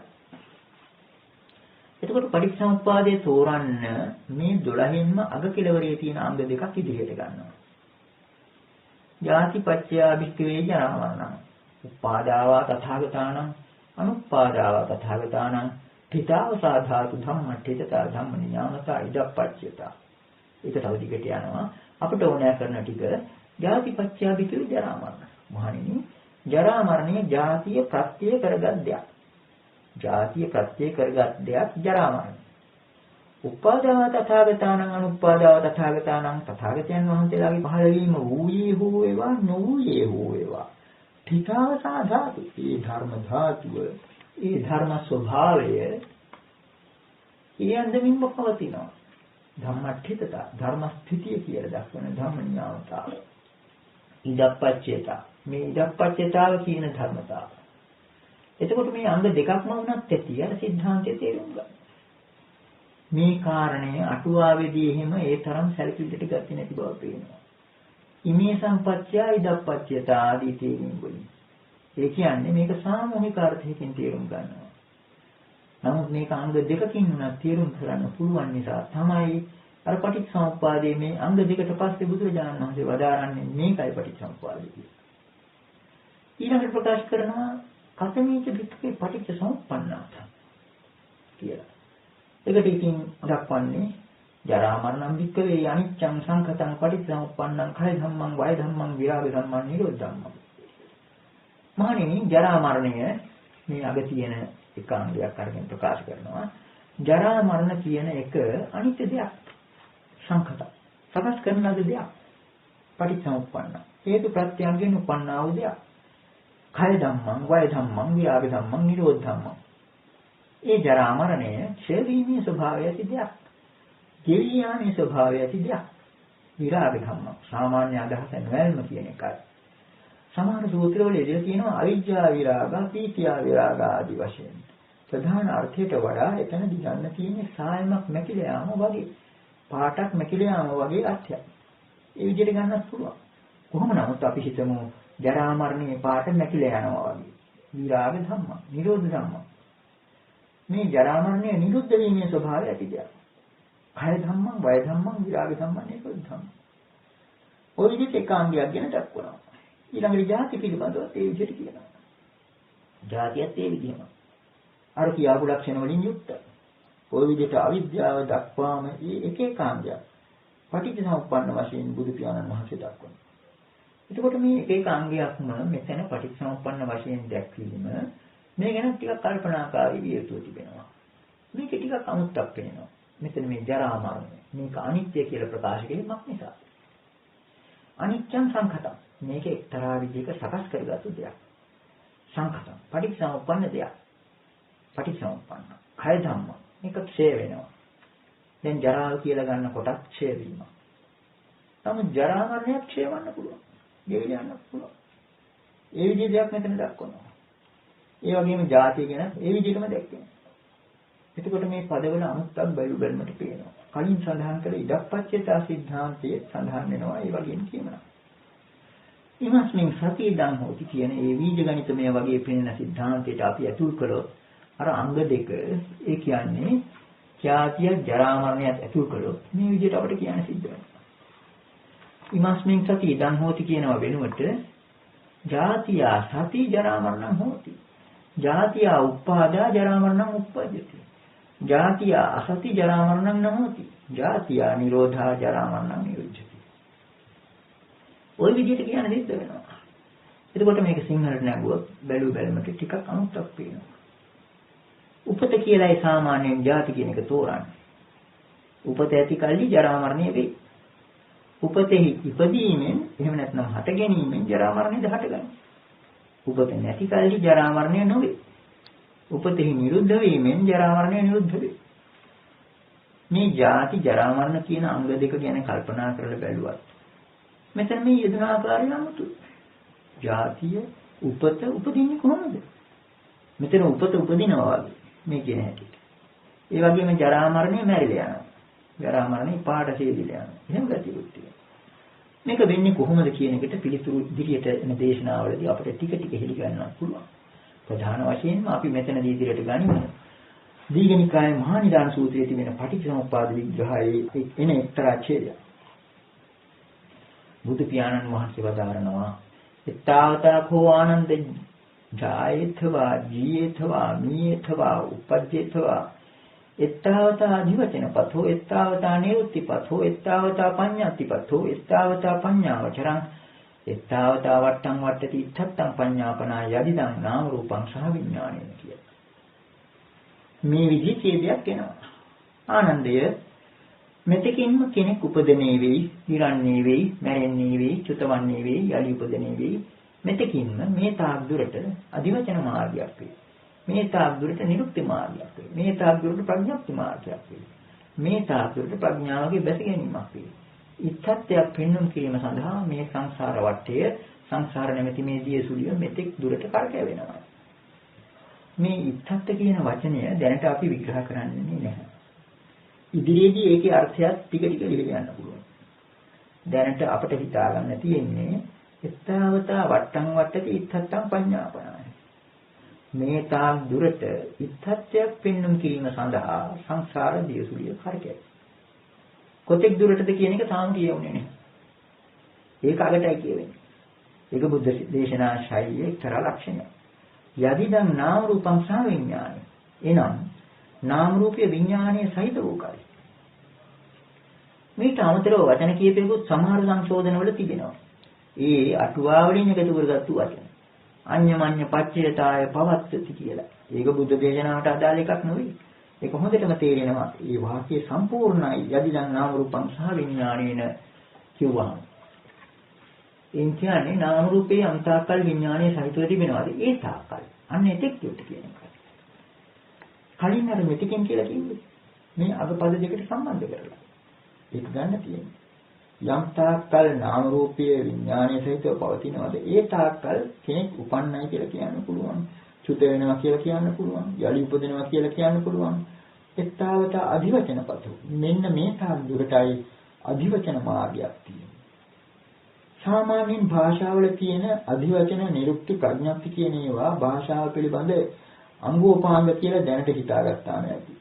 එතකොට පටිච්ච සමුප්පාදයේ තෝරන්න මේ 12න්ම අග කෙළවරේ තියෙන අංග දෙකක් ඉදිරියට ගන්නවා. ජාති පත්‍ය භික්ඛවේ ජරා මරණ. උපාදාවා තථාගතානං අනුපාදාවා තථාගතානං පිතාව සාධාතු ධම්ම ඨිතතා ධම්ම නියාමතා ඉදප්පච්චයතා. ඒක තව ටිකට යනවා. අපිට ඕනෑ කරන ටික ජාති පත්‍ය භික්ඛවේ ජරා මරණ. මහණෙනි ජරා මරණය ජාතිය ප්‍රත්‍ය කරගත් දෙයක්. ජාතිය ප්‍රත්‍ය කරගත් දෙයක් ජරා මරණය. උපාදාව තථාගතානං අනුපාදාව තථාගතානං තථාගතයන් වහන්සේලාගේ පහළවීම වූයේ හෝ වේවා නොවූයේ හෝ වේවා ඨිතාවසා ධාතු ඒ ධර්ම ධාතුව ඒ ධර්ම ස්වභාවය ඒ අන්දමින්ම පවතිනවා ධම්මඨිතත ධර්ම ස්ථිතිය කියලා දක්වන ධම්ම ඥානතාව ඉදප්පච්චේත මේ ඉදප්පච්චේතාව කියන ධර්මතාව එතකොට මේ අංග දෙකක්ම වුණත් ඇති අර සිද්ධාන්තයේ තේරුම් ගන්න මේ කාරණය අටුවාවේදී එහෙම ඒ තරම් සැලකිලිට ගත්තේ නැති බව පේනවා. ඉමේ සම්පත්‍ය ඉදප්පච්චයත ආදී තේරුම් වලින්. ඒ කියන්නේ මේක සාමූහික අර්ථයකින් තේරුම් ගන්නවා. නමුත් මේක අංග දෙකකින් උනත් තේරුම් කරන්න පුළුවන් නිසා තමයි අර පටිච්චසමුප්පාදයේ මේ අංග දෙකට පස්සේ බුදුරජාණන් වහන්සේ වදාරන්නේ මේකයි පටිච්චසමුප්පාදය කියලා. ඊළඟට ප්‍රකාශ කරනවා කතමීච විත්කේ පටිච්චසමුප්පන්නාත කියලා. ඒකට ඉතින් දක්වන්නේ ජරා මරණම් වික්කවේ අනිච්චං සංඛතං පටිච්චසමුප්පන්නං කය ධම්මං වය ධම්මං විරාග ධම්මං නිරෝධ ධම්මං. මහණෙනි ජරා මරණය මේ අග තියෙන එකාංගයක් අරගෙන ප්‍රකාශ කරනවා. ජරා මරණ කියන එක අනිත්‍ය දෙයක්. සංඛත. සකස් කරන ලද දෙයක්. පටිච්චසමුප්පන්න. හේතු ප්‍රත්‍යයෙන් උපන්නා වූ දෙයක්. කය ධම්මං වය ධම්මං විරාග ධම්මං නිරෝධ ධම්මං. ඒ ජරා මරණය ක්ෂේත්‍රීය ස්වභාවය ඇති දෙයක්. ගෙවියාමේ ස්වභාවය ඇති දෙයක්. විරාග ධම්ම සාමාන්‍ය අදහස නොවැල්ම කියන එකයි. සමහර සූත්‍රවල එදින කියනවා අවිජ්ජා විරාග, පීතියා විරාග ආදී වශයෙන්. ප්‍රධාන අර්ථයට වඩා එතන දිගන්න තියෙන්නේ සායමක් මැකිලා යාම වගේ. පාටක් මැකිලා යාම වගේ අර්ථයක්. ඒ විදිහට ගන්නත් පුළුවන්. කොහොම නමුත් අපි හිතමු ජරා මරණයේ පාට මැකිලා යනවා වගේ. විරාග ධම්ම, නිරෝධ ධම්ම. මේ ජරා මරණය නිරුද්ධ වීමේ ස්වභාවය ඇති දෙයක්. කය ධම්මං, වය ධම්මං, විරාග ධම්මං නිරෝධ ධම්මං. ඔය විදිහට ඒකාංගයක් ගැන දක්වනවා. ඊළඟට ಜಾති පිළිබඳව ඒ විදිහට කියනවා. ಜಾතියත් ඒ විදිහම. අර කියාපු ලක්ෂණ වලින් යුක්ත. ඔය විදිහට අවිද්‍යාව දක්වාම එක ඒකාංගයක්. පටිච්චසමුප්පන්න වශයෙන් බුදු පියාණන් වහන්සේ දක්වනවා. එතකොට මේ එක ඒකාංගයක්ම මෙතන පටිච්චසමුප්පන්න වශයෙන් දැක්වීම මේ ගැන ටිකක් කල්පනාකාරී විය යුතු තිබෙනවා. මේක ටිකක් අමුත්තක් වෙනවා. මෙතන මේ ජරා මරණය මේක අනිත්‍ය කියලා ප්‍රකාශ කිරීමක් නිසා. අනිත්‍යං සංඛතං මේක එක්තරා විදිහක සකස් කරගත්තු දෙයක්. සංඛතං පටිච්චසමුප්පන්න දෙයක්. පටිච්චසමුප්පන්න. කය ධම්ම මේක ක්ෂය වෙනවා. දැන් ජරාව කියලා ගන්න කොටත් ක්ෂය වීම. නමුත් ජරා මරණය ක්ෂය වෙන්න පුළුවන්. ගෙවිලා යන්න පුළුවන්. ඒ විදිහ දෙයක් මෙතන දක්වනවා. ඒ වගේම ಜಾතිය ගැන ඒ විදිහටම දැක්කේ. එතකොට මේ පදවල අමුත්තක් බැලුමට පේනවා. කලින් සඳහන් කළ ඉදප්පච්චේතා සිද්ධාන්තයේ සඳහන් වෙනවා ඒ වගේම කියනවා. ඊමස්මින් සතිය දන් හොති කියන ඒ බීජ ගණිතමය වගේ පෙනෙන සිද්ධාන්තයට අපි අතුල් කළොත් අර අංග දෙක ඒ කියන්නේ ක්‍යාතිය ජරා මරණයත් අතුල් කළොත් මේ විදිහට අපිට කියන්න සිද්ධ වෙනවා. ඊමස්මින් සතිය දන් හොති කියනවා වෙනුවට ජාතියා සති ජරා මරණං හොති. ජාතියා උප්පාදා ජරා මරණං උප්පජ්ජති. ජාතියා අසති ජරා මරණං නහෝති. ජාතියා නිරෝධා ජරා මරණං නිරුද්ධති. ওই විදිහට කියන දෙයක් වෙනවා. එතකොට මේක සිංහලට නැගුවොත් බැලුමට ටිකක් අමුත්තක් පේනවා. උපත කියලායි සාමාන්‍යයෙන් ජාති කියන එක තෝරන්නේ. උපත ඇති කල්ලි ජරා මරණය වෙයි. උපතෙහි ඉපදීමෙන් එහෙම නැත්නම් හට ගැනීමෙන් ජරා මරණයද හටගන්නේ. උපත නැති කල්ලි ජරා මරණය නොවේ. උපතෙහි නිරුද්ධ වීමෙන් ජරා මරණය නිරුද්ධ වේ. මේ ජාති ජරා මරණ කියන අංග දෙක ගැන කල්පනා කරලා බැලුවත් මෙතන මේ යෙදෙන ආකාරය අමුතු. ජාතිය උපත උපදින්නේ කොහොමද? මෙතන උපත උපදිනවා වගේ මේ කියන හැටි. ඒ වගේම ජරා මරණය මැරිලා යනවා. ජරා මරණය පාඩ හේදිලා යනවා. එහෙම ගැටිලුත් තියෙනවා. මේක වෙන්නේ කොහොමද කියන එකට පිළිතුරු ඉදිරියට එන දේශනාවලදී අපිට ටික ටික හෙළි ගන්නත් පුළුවන්. ප්‍රධාන වශයෙන්ම අපි මෙතනදී ඉදිරියට ගනිමු. දීඝනිකායේ මහා නිදාන සූත්‍රයේ තිබෙන පටිච්චසමුප්පාද විග්‍රහයේ එන එක්තරා ඡේදයක්. බුදු පියාණන් වහන්සේ වදාරනවා එත්තාවතා කෝ ආනන්ද ජායේතවා ජීයේතවා මීයේතවා උපජ්ජේතවා එත්තාවතා අධිවචනපතෝ එත්තාවතා නිරුත්තිපතෝ එත්තාවතා පඤ්ඤාතිපතෝ එත්තාවතා පඤ්ඤාවචරං එත්තාවතා වට්ටං වට්ටති ඉත්තත්තං පඤ්ඤාපනා යදිදං නාම රූපං සහ විඥානේන කියලා. මේ විදිහේ ඡේදයක් එනවා. ආනන්දය මෙතකින්ම කෙනෙක් උපදනේ වෙයි, දිරන්නේ වෙයි, මැරෙන්නේ වෙයි, චුතවන්නේ වෙයි, යලි උපදනේ වෙයි. මෙතකින්ම මේ තාක් දුරට අධිවචන මාර්ගයක් වේ. මේ තාක් දුරට නිරුක්ති මාර්ගයක් වේ. මේ තාක් දුරට ප්‍රඥප්ති මාර්ගයක් වේ. මේ තාක් දුරට ප්‍රඥාවගේ බැස ගැනීමක් වේ. ඉත්තත්වයක් පෙන්වුම් කිරීම සඳහා මේ සංසාර වටය, සංසාර නැමැති මේ දියසුලිය මෙතෙක් දුරට කරකැවෙනවා. මේ ඉත්තත් කියන වචනය දැනට අපි විග්‍රහ කරන්නේ නැහැ. ඉදිරියේදී ඒකේ අර්ථයත් ටික ටික ලියන්න පුළුවන්. දැනට අපිට හිතා ගන්න තියෙන්නේ එත්තාවතා වට්ටම් වට්ටති ඉත්තත්තම් පඤ්ඤාපනාය. මේ තාක් දුරට ඉත්තත්වයක් පෙන්වුම් කිරීම සඳහා සංසාර දියසුලිය කරකැවේ. කොතෙක් දුරටද කියන එක තාම කියවුනේ නැහැ. ඒක අගටයි කියවෙන්නේ. ඒක බුද්ධ දේශනා ශෛලියේ එක්තරා ලක්ෂණයක්. යදිදං නාම රූපං සාවිඥානයි. එනම් නාම රූපයේ විඥානීය සහිත වූ කයි. මේට අමතරව වචන කීපයකුත් සමහර සංශෝධනවල තිබෙනවා. ඒ අටුවාවලින් එකතු කරගත්තු වචන. අඤ්ඤමඤ්ඤ පච්චේතාය පවත්තති කියලා. ඒක බුද්ධ දේශනාවට අදාළ එකක් නෙවෙයි. ඒක හොඳටම තේරෙනවා. මේ වාක්‍යය සම්පූර්ණයි. යදිදං නාම රූපං සහ විඥානේන කිව්වහම. එන් කියන්නේ නාම රූපේ අන්තාකල් විඥානයේ සහිතව තිබෙනවාද? ඒ තාකල්. අන්න එතෙක් දුට කියන එක. කලින් අර මෙතකින් කියලා කිව්වේ. මේ අගපද දෙකට සම්බන්ධ කරලා. ඒක ගන්න තියෙන්නේ. යම් තාක්කල් නාම රූපයේ විඥානයේ සහිතව පවතිනවාද ඒ තාක්කල් කෙනෙක් උපන්නයි කියලා කියන්න පුළුවන්. චුත වෙනවා කියලා කියන්න පුළුවන්. යලි උපදිනවා කියලා කියන්න පුළුවන්. එත්තාවත අධිවචනපත. මෙන්න මේ තාක් දුරටයි අධිවචන මාර්ගයක් තියෙන්නේ. සාමාන්‍යයෙන් භාෂාවල තියෙන අධිවචන නිරුක්ති ප්‍රඥප්ති කියන ඒවා භාෂාව පිළිබඳ අංගෝපාංග කියලා දැනට හිතාගත්තාම ඇති.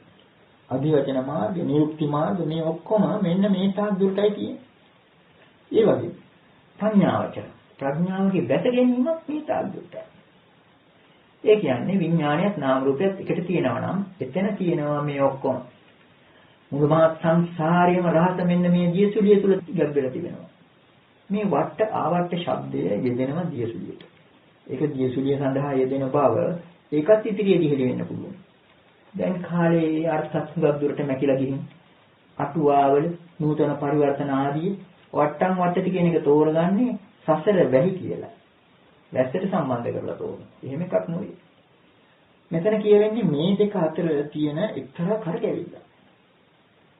අධිවචන මාර්ග, නිරුක්ති මාර්ග මේ ඔක්කොම මෙන්න මේ තාක් දුරටයි තියෙන්නේ. ඒ වගේ සංඥාවචන ප්‍රඥාවගේ බැස ගැනීමක් මේ තාක් දුරටයි. ඒ කියන්නේ විඥානයත් නාම රූපයත් එකට තියෙනවා නම් එතන තියෙනවා මේ ඔක්කොම. මුළු මහත් සංසාරයේම රහස මෙන්න මේ දියසුලිය තුල ගැඹෙලා තිබෙනවා. මේ වට්ට ආවට්ට ශබ්දය යෙදෙනවා දියසුලියට. ඒක දියසුලිය සඳහා යෙදෙන බව ඒකත් ඉදිරියේදී හෙළි වෙන්න පුළුවන්. දැන් කාලේ අර්ථත් හුඟක් දුරට මැකිලා ගිහින් අටුවාවල නූතන පරිවර්තන ආදී වට්ටම් වට්ටටි කියන එක තෝරගන්නේ සසර වැහි කියලා. වැස්සට සම්බන්ධ කරලා තෝරන. එහෙම එකක් නෙවෙයි. මෙතන කියවෙන්නේ මේ දෙක අතර තියෙන එක්තරා කරකැවිල්ල.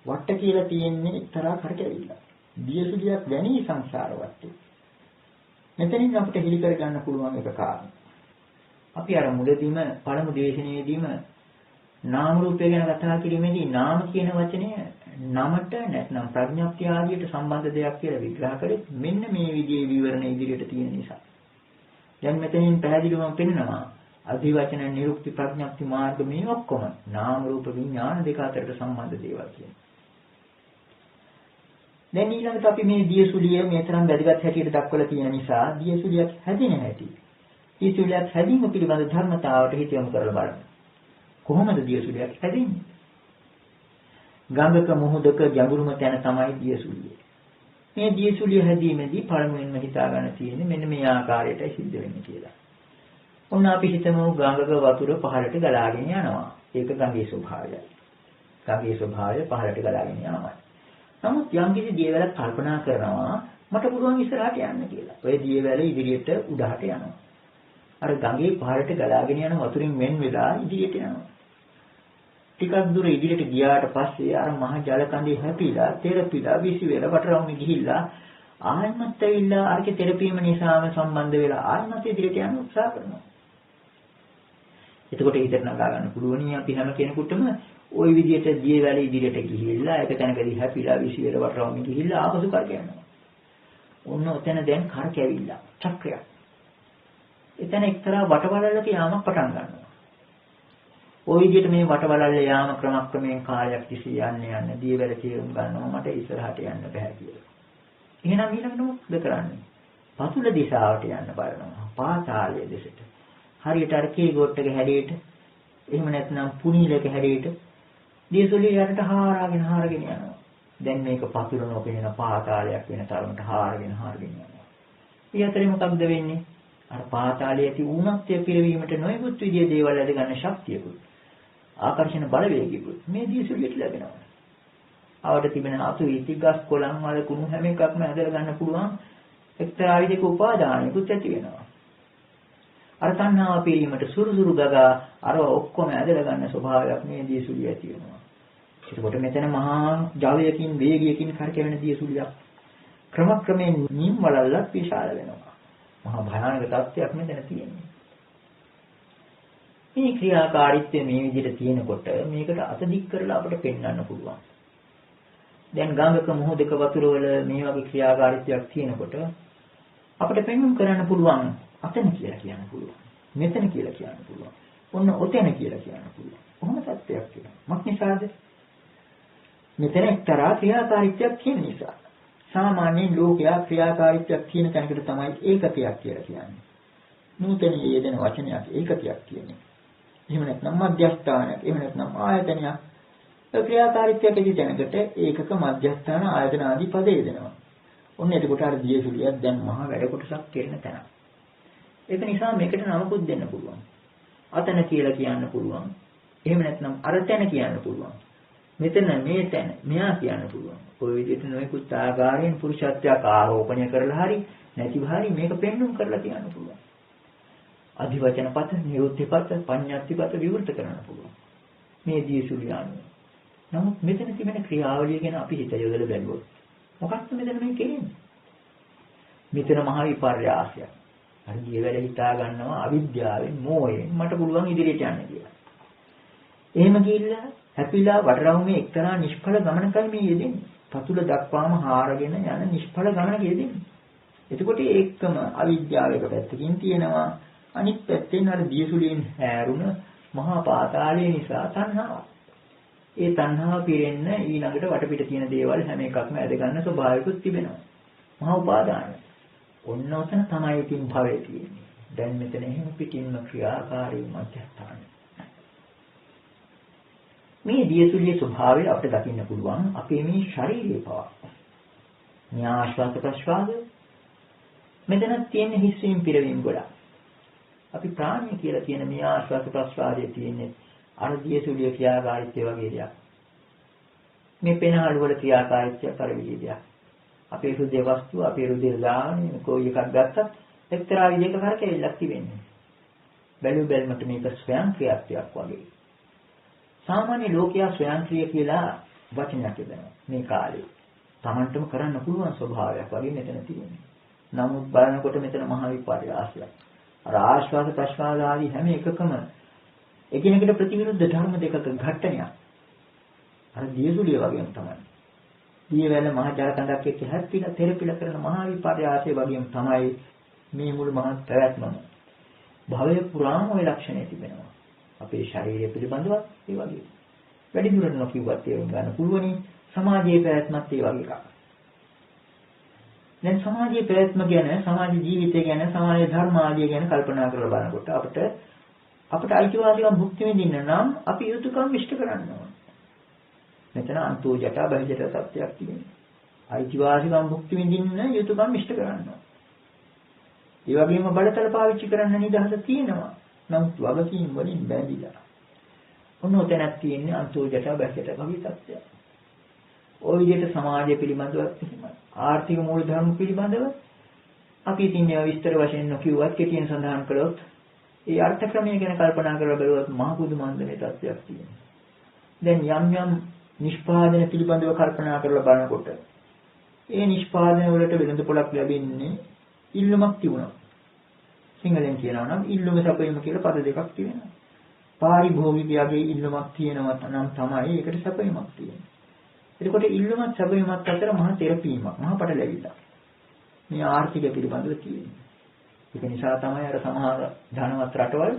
වට්ට කියලා තියෙන්නේ එක්තරා කරකැවිල්ල. දියසුලියක් වැනි සංසාර වටේ. මෙතනින් අපිට හිලි කර ගන්න පුළුවන් එක කාරණා. අපි අර මුලදීම පළමු දේශනාවේදීම නාම රූපය ගැන කතා කිරීමේදී නාම කියන වචනය නමට නැත්නම් ප්‍රඥප්තිය ආදියට සම්බන්ධ දෙයක් කියලා විග්‍රහ කරේ මෙන්න මේ විදිහේ විවරණ ඉදිරියට තියෙන නිසා. දැන් මෙතනින් පැහැදිලිවම පෙන්නනවා අධිවචන නිරුක්ති ප්‍රඥප්ති මාර්ග මේ ඔක්කොම නාම රූප විඥාන දෙක අතරට සම්බන්ධ දේවල් කියන්නේ. දැන් ඊළඟට අපි මේ දියසුලිය මේ තරම් වැදගත් හැටියට දක්වලා තියෙන නිසා දියසුලියක් හැදෙන හැටි. දියසුලියක් හැදීම පිළිබඳ ධර්මතාවට හිත යොමු කරලා බලන්න. කොහොමද දියසුලියක් හැදෙන්නේ? ගඟක මොහොතක ගැඹුරුම තැන තමයි දියසුලිය. මේ දියසුලිය හැදීමේදී පළමුවෙන්ම හිතා ගන්න තියෙන්නේ මෙන්න මේ ආකාරයටයි සිද්ධ වෙන්නේ කියලා. ඔන්න අපි හිතමු ගඟක වතුර පහළට ගලාගෙන යනවා. ඒක ගඟේ ස්වභාවයයි. ගඟේ ස්වභාවය පහළට ගලාගෙන යනවා. නමුත් යම්කිසි දියවැලක් කල්පනා කරනවා මට පුළුවන් ඉස්සරහට යන්න කියලා. ඔය දියවැල ඉදිරියට උඩහට යනවා. අර ගඟේ පහළට ගලාගෙන යන වතුරින් වෙන් වෙලා ඉදිරියට යනවා. ටිකක් දුර ඉදිරියට ගියාට පස්සේ අර මහ ජල කඳේ හැපිලා, තෙරපිලා, විසි වෙලා වටරවුමේ ගිහිල්ලා ආයමත් ඇවිල්ලා අරකේ තෙරපීම නිසාම සම්බන්ධ වෙලා ආයමත් ඉදිරියට යන්න උත්සාහ කරනවා. එතකොට හිතට නගා ගන්න පුළුවනි අපි හැම කෙනෙකුටම ওই විදිහට දියවැල ඉදිරියට ගිහිල්ලා ඒක තැනකදී හැපිලා විසි වෙලා වටරවුමේ ගිහිල්ලා ආපසු කරකැවෙනවා. ඔන්න ඔතන දැන් කරකැවිලා චක්‍රයක්. එතන එක්තරා වටවලල්ලක යාමක් පටන් ගන්නවා. ওই විදිහට මේ වටවලල්ල යාම ක්‍රමක්‍රමයෙන් කාලයක් තිස්සේ යන්න දියවැල තේරුම් ගන්නවා මට ඉස්සරහට යන්න බෑ කියලා. එහෙනම් ඊළඟට මොකද කරන්නේ? පතුල දිශාවට යන්න බලනවා. පාතාලයේ දෙසට. හරියට අර කීගොට්ටක හැඩයට එහෙම නැත්නම් පුනීලක හැඩයට දියසුලිය යටට හාරගෙන යනවා. දැන් මේක පතුල නොපෙනෙන පාතාලයක් වෙන තරමට හාරගෙන යනවා. ඊ අතරේ මොකක්ද වෙන්නේ? අර පාතාලයේ ඇති ඌනත්වය පිරවීමට නොයෙකුත් විදිය දේවල් ඇද ගන්න ශක්තියකුත් ආකර්ෂණ බලවේගයකුත් මේ දියසුලියට ලැබෙනවා. ආවට තිබෙන අතු ඉති ගස් කොළන් වල කුණු හැම එකක්ම ඇදලා ගන්න පුළුවන් එක්තරා විදිහක උපාදානයකුත් ඇති වෙනවා. අර තණ්හාව පිරීමට සුරුසුරු ගගා අර ඔක්කොම ඇදලා ගන්න ස්වභාවයක් මේ දියසුලිය ඇති වෙනවා. ඒකකොට මෙතන මහා ජවයකින් වේගයකින් කරකැවෙන දියසුලියක් ක්‍රමක්‍රමයෙන් නිම් වලල්ලක් විශාල වෙනවා. මහා භයානක තත්ත්වයක් මෙතන තියෙනවා. මේ ක්‍රියාකාරීත්වය මේ විදිහට තියෙනකොට මේකට අත දික් කරලා අපිට පෙන්වන්න පුළුවන්. දැන් ගංගක මොහොතක වතුර වල මේ වගේ ක්‍රියාකාරීත්වයක් තියෙනකොට අපිට පෙන්වන්න කරන්න පුළුවන් අතන කියලා කියන්න පුළුවන්. මෙතන කියලා කියන්න පුළුවන්. ඔන්න ඔතන කියලා කියන්න පුළුවන්. කොහොම තත්ත්වයක් කියලා. මොකක්නිසාද? මෙතන එක්තරා ක්‍රියාකාරීත්වයක් තියෙන නිසා. සාමාන්‍යයෙන් ලෝකයා ක්‍රියාකාරීත්වයක් තියෙන තැනකට තමයි ඒකකයක් කියලා කියන්නේ. නූතන යෙදෙන වචනයක් ඒකකයක් කියන්නේ. එහෙම නැත්නම් මධ්‍යස්ථානයක්, එහෙම නැත්නම් ආයතනයක්. ක්‍රියාකාරීත්වයක් ඇති තැනකට ඒකක මධ්‍යස්ථාන ආයතන ආදී පද යෙදෙනවා. ඔන්න එතකොට අර දියසුලියක් දැන් මහා වැඩ කොටසක් කෙරෙන තැනක්. ඒක නිසා මේකට නමකුත් දෙන්න පුළුවන්. අතන කියලා කියන්න පුළුවන්. එහෙම නැත්නම් අර තැන කියන්න පුළුවන්. මෙතන මේ තැන මෙයා කියන්න පුළුවන්. ඔය විදිහට නොයෙකුත් ආකාරයෙන් පුරුෂත්වයක් ආරෝපණය කරලා හරි නැතිව හරි මේක පෙන්눔 කරලා කියන්න පුළුවන්. අධිවචන පද, නිරුක්ති පද, පඤ්ඤාති පද විවෘත කරන්න පුළුවන්. මේ දියසුලියන්නේ. නමුත් මෙතන තිබෙන ක්‍රියාවලිය ගැන අපි හිත යොදලා බැලුවොත් මොකක්ද මෙතන මේ කියන්නේ? මෙතන මහා විපර්යාසයක්. අර ජීවල හිතා ගන්නවා අවිද්‍යාවෙන්, මෝහයෙන් මට පුළුවන් ඉදිරියට යන්න කියලා. එහෙම ගිහිල්ලා හැපිලා වඩරවුමේ එක්තරා නිෂ්ඵල ගමනකයි මේ යෙදෙන්නේ. පතුල දක්වාම හාරගෙන යන නිෂ්ඵල ගමනක යෙදෙන්නේ. එතකොට ඒකම අවිද්‍යාව එක පැත්තකින් තියෙනවා. අනිත් පැත්තෙන් අර දියසුලියෙන් හැරුණ මහා පාතාලය නිසා තණ්හාව. ඒ තණ්හාව පිරෙන්න ඊළඟට වටපිට තියෙන දේවල් හැම එකක්ම ඇද ගන්න ස්වභාවිකුත් තිබෙනවා. මහා උපාදානය. ඔන්න ඔතන තමයි ඉතින් භවය තියෙන්නේ. දැන් මෙතන එහෙම පිටින්ම ක්‍රියාකාරී මධ්‍යස්ථානය. මේ දියසුලියේ ස්වභාවය අපිට දකින්න පුළුවන් අපේ මේ ශරීරයේ පවා. මේ ආශ්වාස ප්‍රශ්වාස මෙතන තියෙන හිස්වීම පිරවීම ගොඩක්. අපි ප්‍රාණය කියලා කියන මේ ආශ්වාස ප්‍රශ්වාසයේ තියෙන්නේ අර දියසුලිය ක්‍රියාකාරීත්වය වගේ දෙයක්. මේ පෙනහළු වල ක්‍රියාකාරීත්වය අර විදිහේ දෙයක්. අපේ හෘදේ වස්තුව, අපේ හෘදේ දාහනේ කොයි එකක් ගත්තත් එක්තරා විදිහක කරකැවිල්ලක් තිබෙන්නේ. බැලු බැලමට මේක ස්වයං ක්‍රියාත්වයක් වගේ. සාමාන්‍ය ලෝකයා ස්වයංක්‍රීය කියලා වචනයක් යොදනවා මේ කාලේ. Tamanටම කරන්න පුළුවන් ස්වභාවයක් වගේ මෙතන තියෙනවා. නමුත් බලනකොට මෙතන මහා විපර්යාසයක්. අර ආශ්වාස ප්‍රශ්වාස ආදී හැම එකකම එකිනෙකට ප්‍රතිවිරුද්ධ ධර්ම දෙකක ඝට්ටනයක්. අර දියසුලිය වගේම තමයි. දියවැල මහ ජල කඳක් එක්ක හැප්පිලා තෙරපිලා කරන මහා විපර්යාසය වගේම තමයි මේ මුළු මහත් පැවැත්මම. භවය පුරාම ওই ලක්ෂණය තිබෙනවා. අපේ ශරීරය පිළිබඳව ඒ වගේ. වැඩි දුරට නොකියුවත් තේරුම් ගන්න පුළුවනි සමාජයේ පැවැත්මත් ඒ වගේ එකක්. දැන් සමාජයේ පැවැත්ම ගැන, සමාජ ජීවිතය ගැන, සමාජ ධර්ම ආදිය ගැන කල්පනා කරලා බලනකොට අපිට අයිතිවාසිකම් භුක්ති විඳින්න නම් අපි යුතුයකම් ඉෂ්ට කරන්න ඕන. මෙතන අන්තෝ ජටා බහිජට සත්‍යයක් තියෙනවා. අයිතිවාසිකම් භුක්ති විඳින්න යුතුයකම් ඉෂ්ට කරන්න ඕන. ඒ වගේම බලතල පාවිච්චි කරන්න නිදහස තියෙනවා. නමුත් වගකීම් වලින් බැඳිලා. ඔන්න ඔතනක් තියෙන්නේ අන්තෝ ජටා බහිජට වගේ තත්ත්වයක්. ওই විදිහට සමාජය පිළිබඳව එහෙමයි. ආර්ථික මූලධර්ම පිළිබඳව අපි ඉතින් ඒවා විස්තර වශයෙන් නොකියුවත් කෙටියෙන් සඳහන් කළොත් ඒ අර්ථ ක්‍රමය ගැන කල්පනා කරලා බලුවොත් මහ පුදුමන්දනේ තත්ත්වයක් තියෙනවා. දැන් යම් නිෂ්පාදන පිළිබඳව කල්පනා කරලා බලනකොට ඒ නිෂ්පාදන වලට වෙළඳ පොළක් ලැබෙන්නේ ඉල්ලුමක් තිබුණා. සිංහලෙන් කියනවා නම් ඉල්ලුම සැපයීම කියලා පද දෙකක් තියෙනවා. පාරිභෝගිකයාගේ ඉල්ලුමක් තියෙනවා නම් තමයි ඒකට සැපයීමක් තියෙන්නේ. එතකොට ඉල්ලුමත් සැපයීමත් අතර මහා තෙරපීමක්, මහා පටලැවිල්ලක්. මේ ආර්ථික පිළිබඳව තියෙන්නේ. ඒක නිසා තමයි අර සමහර ධනවත් රටවල්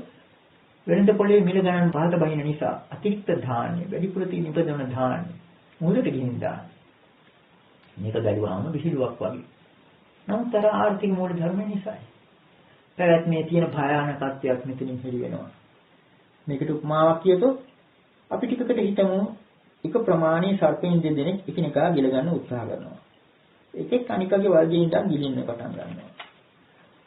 වෙළඳ පොලේ මිල ගණන් පහත බහින නිසා අතිරික්ත ධාන්‍ය, වැඩිපුර තියෙන ඉපදවන ධාන්‍ය මුලට ගිහින් දාන. මේක බැලුවාම විහිළුවක් වගේ. නමුත් අර ආර්ථික මූල ධර්ම නිසායි. පැවැත්මේ තියෙන භයානකත්වයක් මෙතනින් හෙළි වෙනවා. මේකට උපමාවක් කියතොත් අපි ටිකකට හිතමු එක ප්‍රමාණයේ සර්පෙන් දෙදෙනෙක් එකිනෙකා ගිල ගන්න උත්සාහ කරනවා. එකෙක් අනිකගේ වර්ගයෙන් ඉඳන් ගිලින්න පටන් ගන්නවා.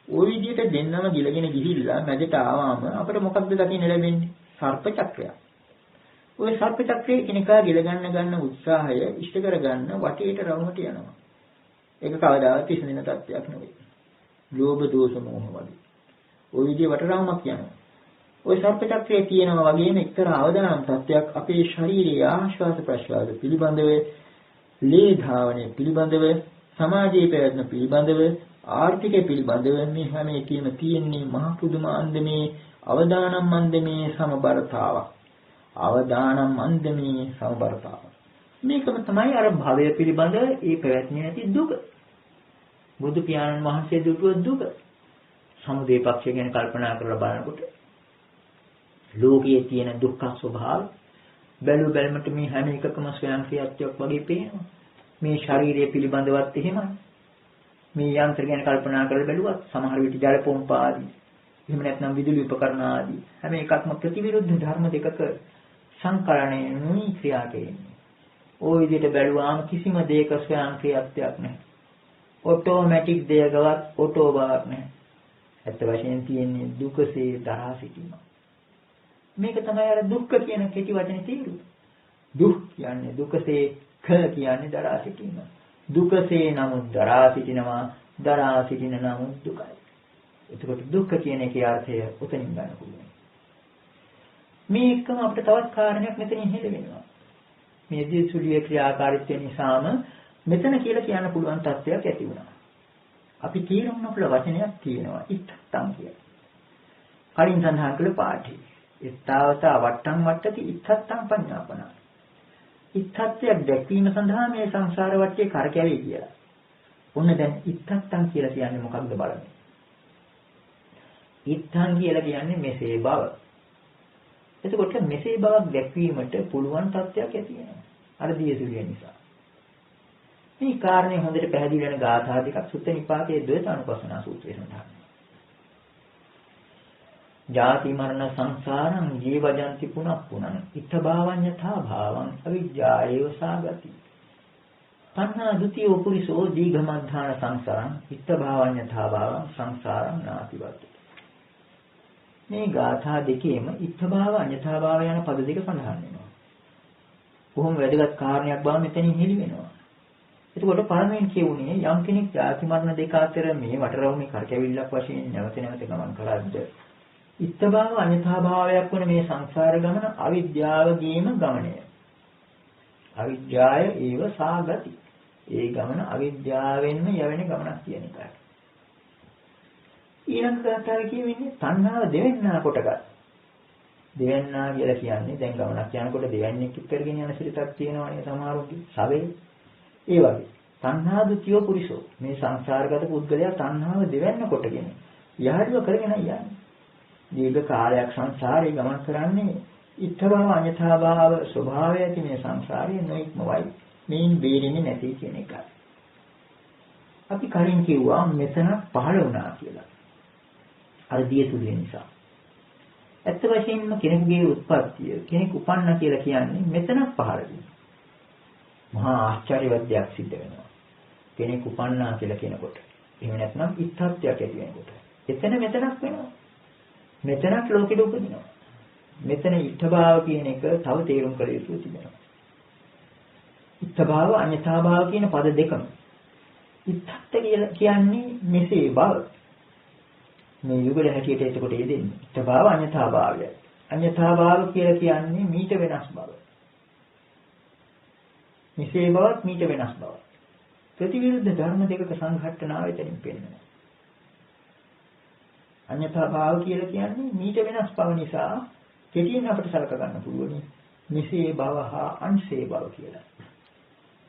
ওই විදිහට දෙන්නම ගිලගෙන ගිහිල්ලා මැදට ආවම අපිට මොකක්ද දකින්න ලැබෙන්නේ? සර්ප චක්‍රයක්. ওই සර්ප චක්‍රයේ එකිනෙකා ගිල ගන්න උත්සාහය ඉෂ්ට කරගන්න වටේට රවුමට යනවා. ඒක කවදාවත් විසඳෙන තත්ත්වයක් නෙවෙයි. ලෝභ දෝෂ මෝහ වගේ. ওই විදිහේ වටරවුමක් යනවා. ওই සර්ප චක්‍රයේ තියෙනවා වගේම එක්තරා අවදානම් තත්ත්වයක් අපේ ශාරීරික ආශ්වාස ප්‍රශ්වාස පිළිබඳව, ලේ ධාවනය පිළිබඳව, සමාජයේ පැවැත්ම පිළිබඳව, ආර්ථිකය පිළිබඳව මේ හැම එකෙම තියෙන්නේ මහ පුදුම අන්දමේ අවදානම් අන්දමේ සමබරතාවක්. අවදානම් අන්දමේ සමබරතාවක්. මේකම තමයි අර භවය පිළිබඳව ඒ පැවැත්මේ ඇති දුක. බුදු පියාණන් වහන්සේ දුටුව දුක. සමුදේ පක්ෂය ගැන කල්පනා කරලා බලනකොට ලෝකයේ තියෙන දුක්ඛ ස්වභාවය බැලු බැලමට මේ හැම එකකම ස්වයං ක්‍රියාත්මක වගේ පේනවා. මේ ශරීරය පිළිබඳවත් එහෙමයි. මේ යන්ත්‍ර ගැන කල්පනා කරලා බැලුවත් සමහර විට ජල පොම්ප ආදී එහෙම නැත්නම් විදුලි උපකරණ ආදී හැම එකක්ම ප්‍රතිවිරුද්ධ ධර්ම දෙකක සංකලනයේ ක්‍රියා කෙරෙන්නේ. ওই විදිහට බැලුවාම කිසිම දෙයක ස්වයං ක්‍රියාත්මයක් නැහැ. ඔටෝමැටික් දෙයකවත් ඔටෝ බවක් නැහැ. ඇත්ත වශයෙන් තියෙන්නේ දුකසේ දරා සිටීම. මේක තමයි අර දුක්ඛ කියන කෙටි වචනේ තේරුම. දුක් කියන්නේ දුකසේ, ඛ කියන්නේ දරා සිටීම. දුකසේ නමුත් දරා සිටිනවා, දරා සිටින නමුත් දුකයි. එතකොට දුක්ඛ කියන එකේ අර්ථය උතනින් ගන්න පුළුවන්. මේකම අපිට තවත් කාරණයක් මෙතනින් හෙළ වෙනවා. මේ දිසුලිය ක්‍රියාකාරීත්වය නිසාම මෙතන කියලා කියන්න පුළුවන් තත්ත්වයක් ඇති වුණා. අපි තීරණ නොකළ වචනයක් තියෙනවා ඉත්තං කියලා. කලින් සඳහන් කළ පාඨේ. ඉත්තාවත වට්ටම් වට්ටති ඉත්තං පඤ්ඤාපන. ඉත්තත්වයක් දැක්වීම සඳහා මේ සංසාර වටේ කරකැවේ කියලා. ඔන්න දැන් ඉත්තං කියලා කියන්නේ මොකක්ද බලන්න. ඉත්තං කියලා කියන්නේ මෙසේ බව. එතකොට මෙසේ බවක් දැක්වීමට පුළුවන් තත්ත්වයක් ඇති වෙනවා. අර දියසුලිය නිසා. මේ කාරණේ හොඳට පැහැදිලි වෙන ගාථා දෙකක් සුත්ත නිපාතයේ ද්වේතානුපස්සනා සූත්‍රයේ සඳහන්. ජාති මරණ සංසාරං ජීවජන්ති පුනප්පුනං ඉත්තභාවඤ්ඤතා භාවං අවිජ්ජායව සාගති. තණ්හා ဒ ුතියෝ පුරිසෝ දීඝමද්ධාන සංසාරං ඉත්තභාවඤ්ඤතා භාවං සංසාරං නාතිවති. මේ ගාථා දෙකේම ඉත්තභාව අඤ්ඤතාභාව යන පද දෙක සඳහන් වෙනවා. කොහොම වැදගත් කාරණයක් බව මෙතනින් හෙළි වෙනවා. එතකොට පළමුවෙන් කියුණේ යම් කෙනෙක් ජාති මරණ දෙක අතර මේ වටරවුමේ කරකැවිල්ලක් වශයෙන් නැවත නැවත ගමන් කරද්ද ඉත්තභාව අඤ්ඤතාභාවයක් වන මේ සංසාර ගමන අවිද්‍යාවගේම ගමනය. අවිද්‍යාය ඒව සාගති. ඒ ගමන අවිද්‍යාවෙන්ම යවෙන ගමනක් කියන එකයි. ඊළඟ කතාවේ කියවෙන්නේ තණ්හාව දෙවෙන්නා කොටගත්. දෙවෙන්නා කියලා කියන්නේ දැන් ගමනක් යනකොට දෙවන්නේක් එක්කගෙන යන සිරිතක් තියෙනවනේ සමහරුන්ගේ සවේ. ඒ වගේ තණ්හා ဒ ුතියෝ පුරිසෝ මේ සංසාරගත පුද්ගලයා තණ්හාව දෙවෙන්න කොටගෙන යහළුව කරගෙන යන්නේ. දීර්ඝ කාලයක් සංසාරේ ගමන් කරන්නේ ඉත්තභව අඤ්ඤතාභාව ස්වභාවය ඇති මේ සංසාරයේ නොඉක්මවයි. මේන් බේරෙන්නේ නැති කියන එකයි. අපි කලින් කිව්වා මෙතන පහළ වුණා කියලා. අර දියසුලිය නිසා. ඇත්ත වශයෙන්ම කෙනෙකුගේ උත්පත්තිය කෙනෙක් උපන්න කියලා කියන්නේ මෙතන පහළ වීම. මහා ආශ්චර්යවත් දෙයක් සිද්ධ වෙනවා. කෙනෙක් උපන්නා කියලා කියනකොට. එහෙම නැත්නම් ඉත්තත්වයක් ඇති වෙනකොට. එතන මෙතනක් වෙනවා. මෙතනක් ලෝකෙට උපදිනවා. මෙතන ඉත්තභාව කියන එක තව තේරුම් කළ යුතු තිබෙනවා. ඉත්තභාව අඤ්ඤතාභාව කියන පද දෙකම. ඉත්තත් කියලා කියන්නේ මෙසේ බව. මේ යුගල හැටියට එතකොට යෙදෙන්නේ. ඉත්තභාව අඤ්ඤතාභාවය. අඤ්ඤතාභාව කියලා කියන්නේ මීට වෙනස් බව. මෙසේ බවත් මීට වෙනස් බව. ප්‍රතිවිරුද්ධ ධර්ම දෙකක සංඝට්ටනාව එතනින් පෙන්වනවා. අඤ්ඤතා භාව කියලා කියන්නේ මීට වෙනස් බව නිසා කෙටියෙන් අපිට සලක ගන්න පුළුවන්. මෙසේ බව හා අංශේ බව කියලා.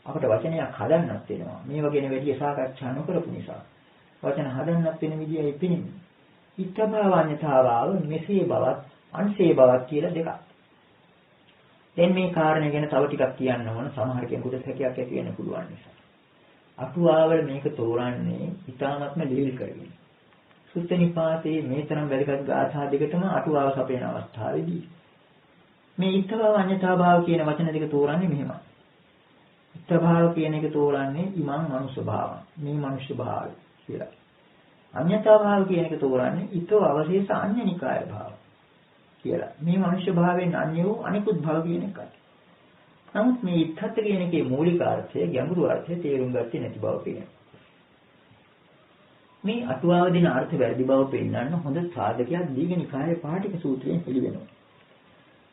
අපිට වචනයක් හදන්නත් වෙනවා. මේ වගේ වැඩි සාකච්ඡා නොකරපු නිසා. වචන හදන්නත් වෙන විදියයි පෙනෙන්නේ. ඉත්තභාව අඤ්ඤතා භාව මෙසේ බවත් අංශේ බවත් කියලා දෙකක්. දැන් මේ කාරණේ ගැන තව ටිකක් කියන්න ඕන සමහර කෙනෙකුට හැකියාවක් ඇති වෙන්න පුළුවන් නිසා. අටුවාවල මේක තෝරන්නේ ඊටාත්ම ලිහිල් කරගෙන. සුත්ත නිපාතේ මේ තරම් වැදගත් ගාථා දෙකටම අටුවාව සපයන අවස්ථාවේදී මේ ඉත්තභාව අඤ්ඤතාභාව කියන වචන දෙක තෝරන්නේ මෙහෙමයි. ඉත්තභාව කියන එක තෝරන්නේ ඉමං මනුෂ්‍ය භාව. මේ මනුෂ්‍ය භාවය කියලා. අඤ්ඤතාභාව කියන එක තෝරන්නේ ඊතෝ අවශේෂ අඤ්ඤනිකාය භාව. කියලා. මේ මනුෂ්‍ය භාවයෙන් අන්‍ය වූ අනිකුත් භව කියන එකයි. නමුත් මේ ඉත්තත් කියන එකේ මූලික අර්ථය ගැඹුරු අර්ථය තේරුම් ගත්තේ නැති බව පේනවා. මේ අටුවාව දෙන අර්ථ වැරදි බව පෙන්වන්න හොඳ සාධකයක් දීඝනිකායේ පාටික සූත්‍රයෙන් පිළිවෙනවා.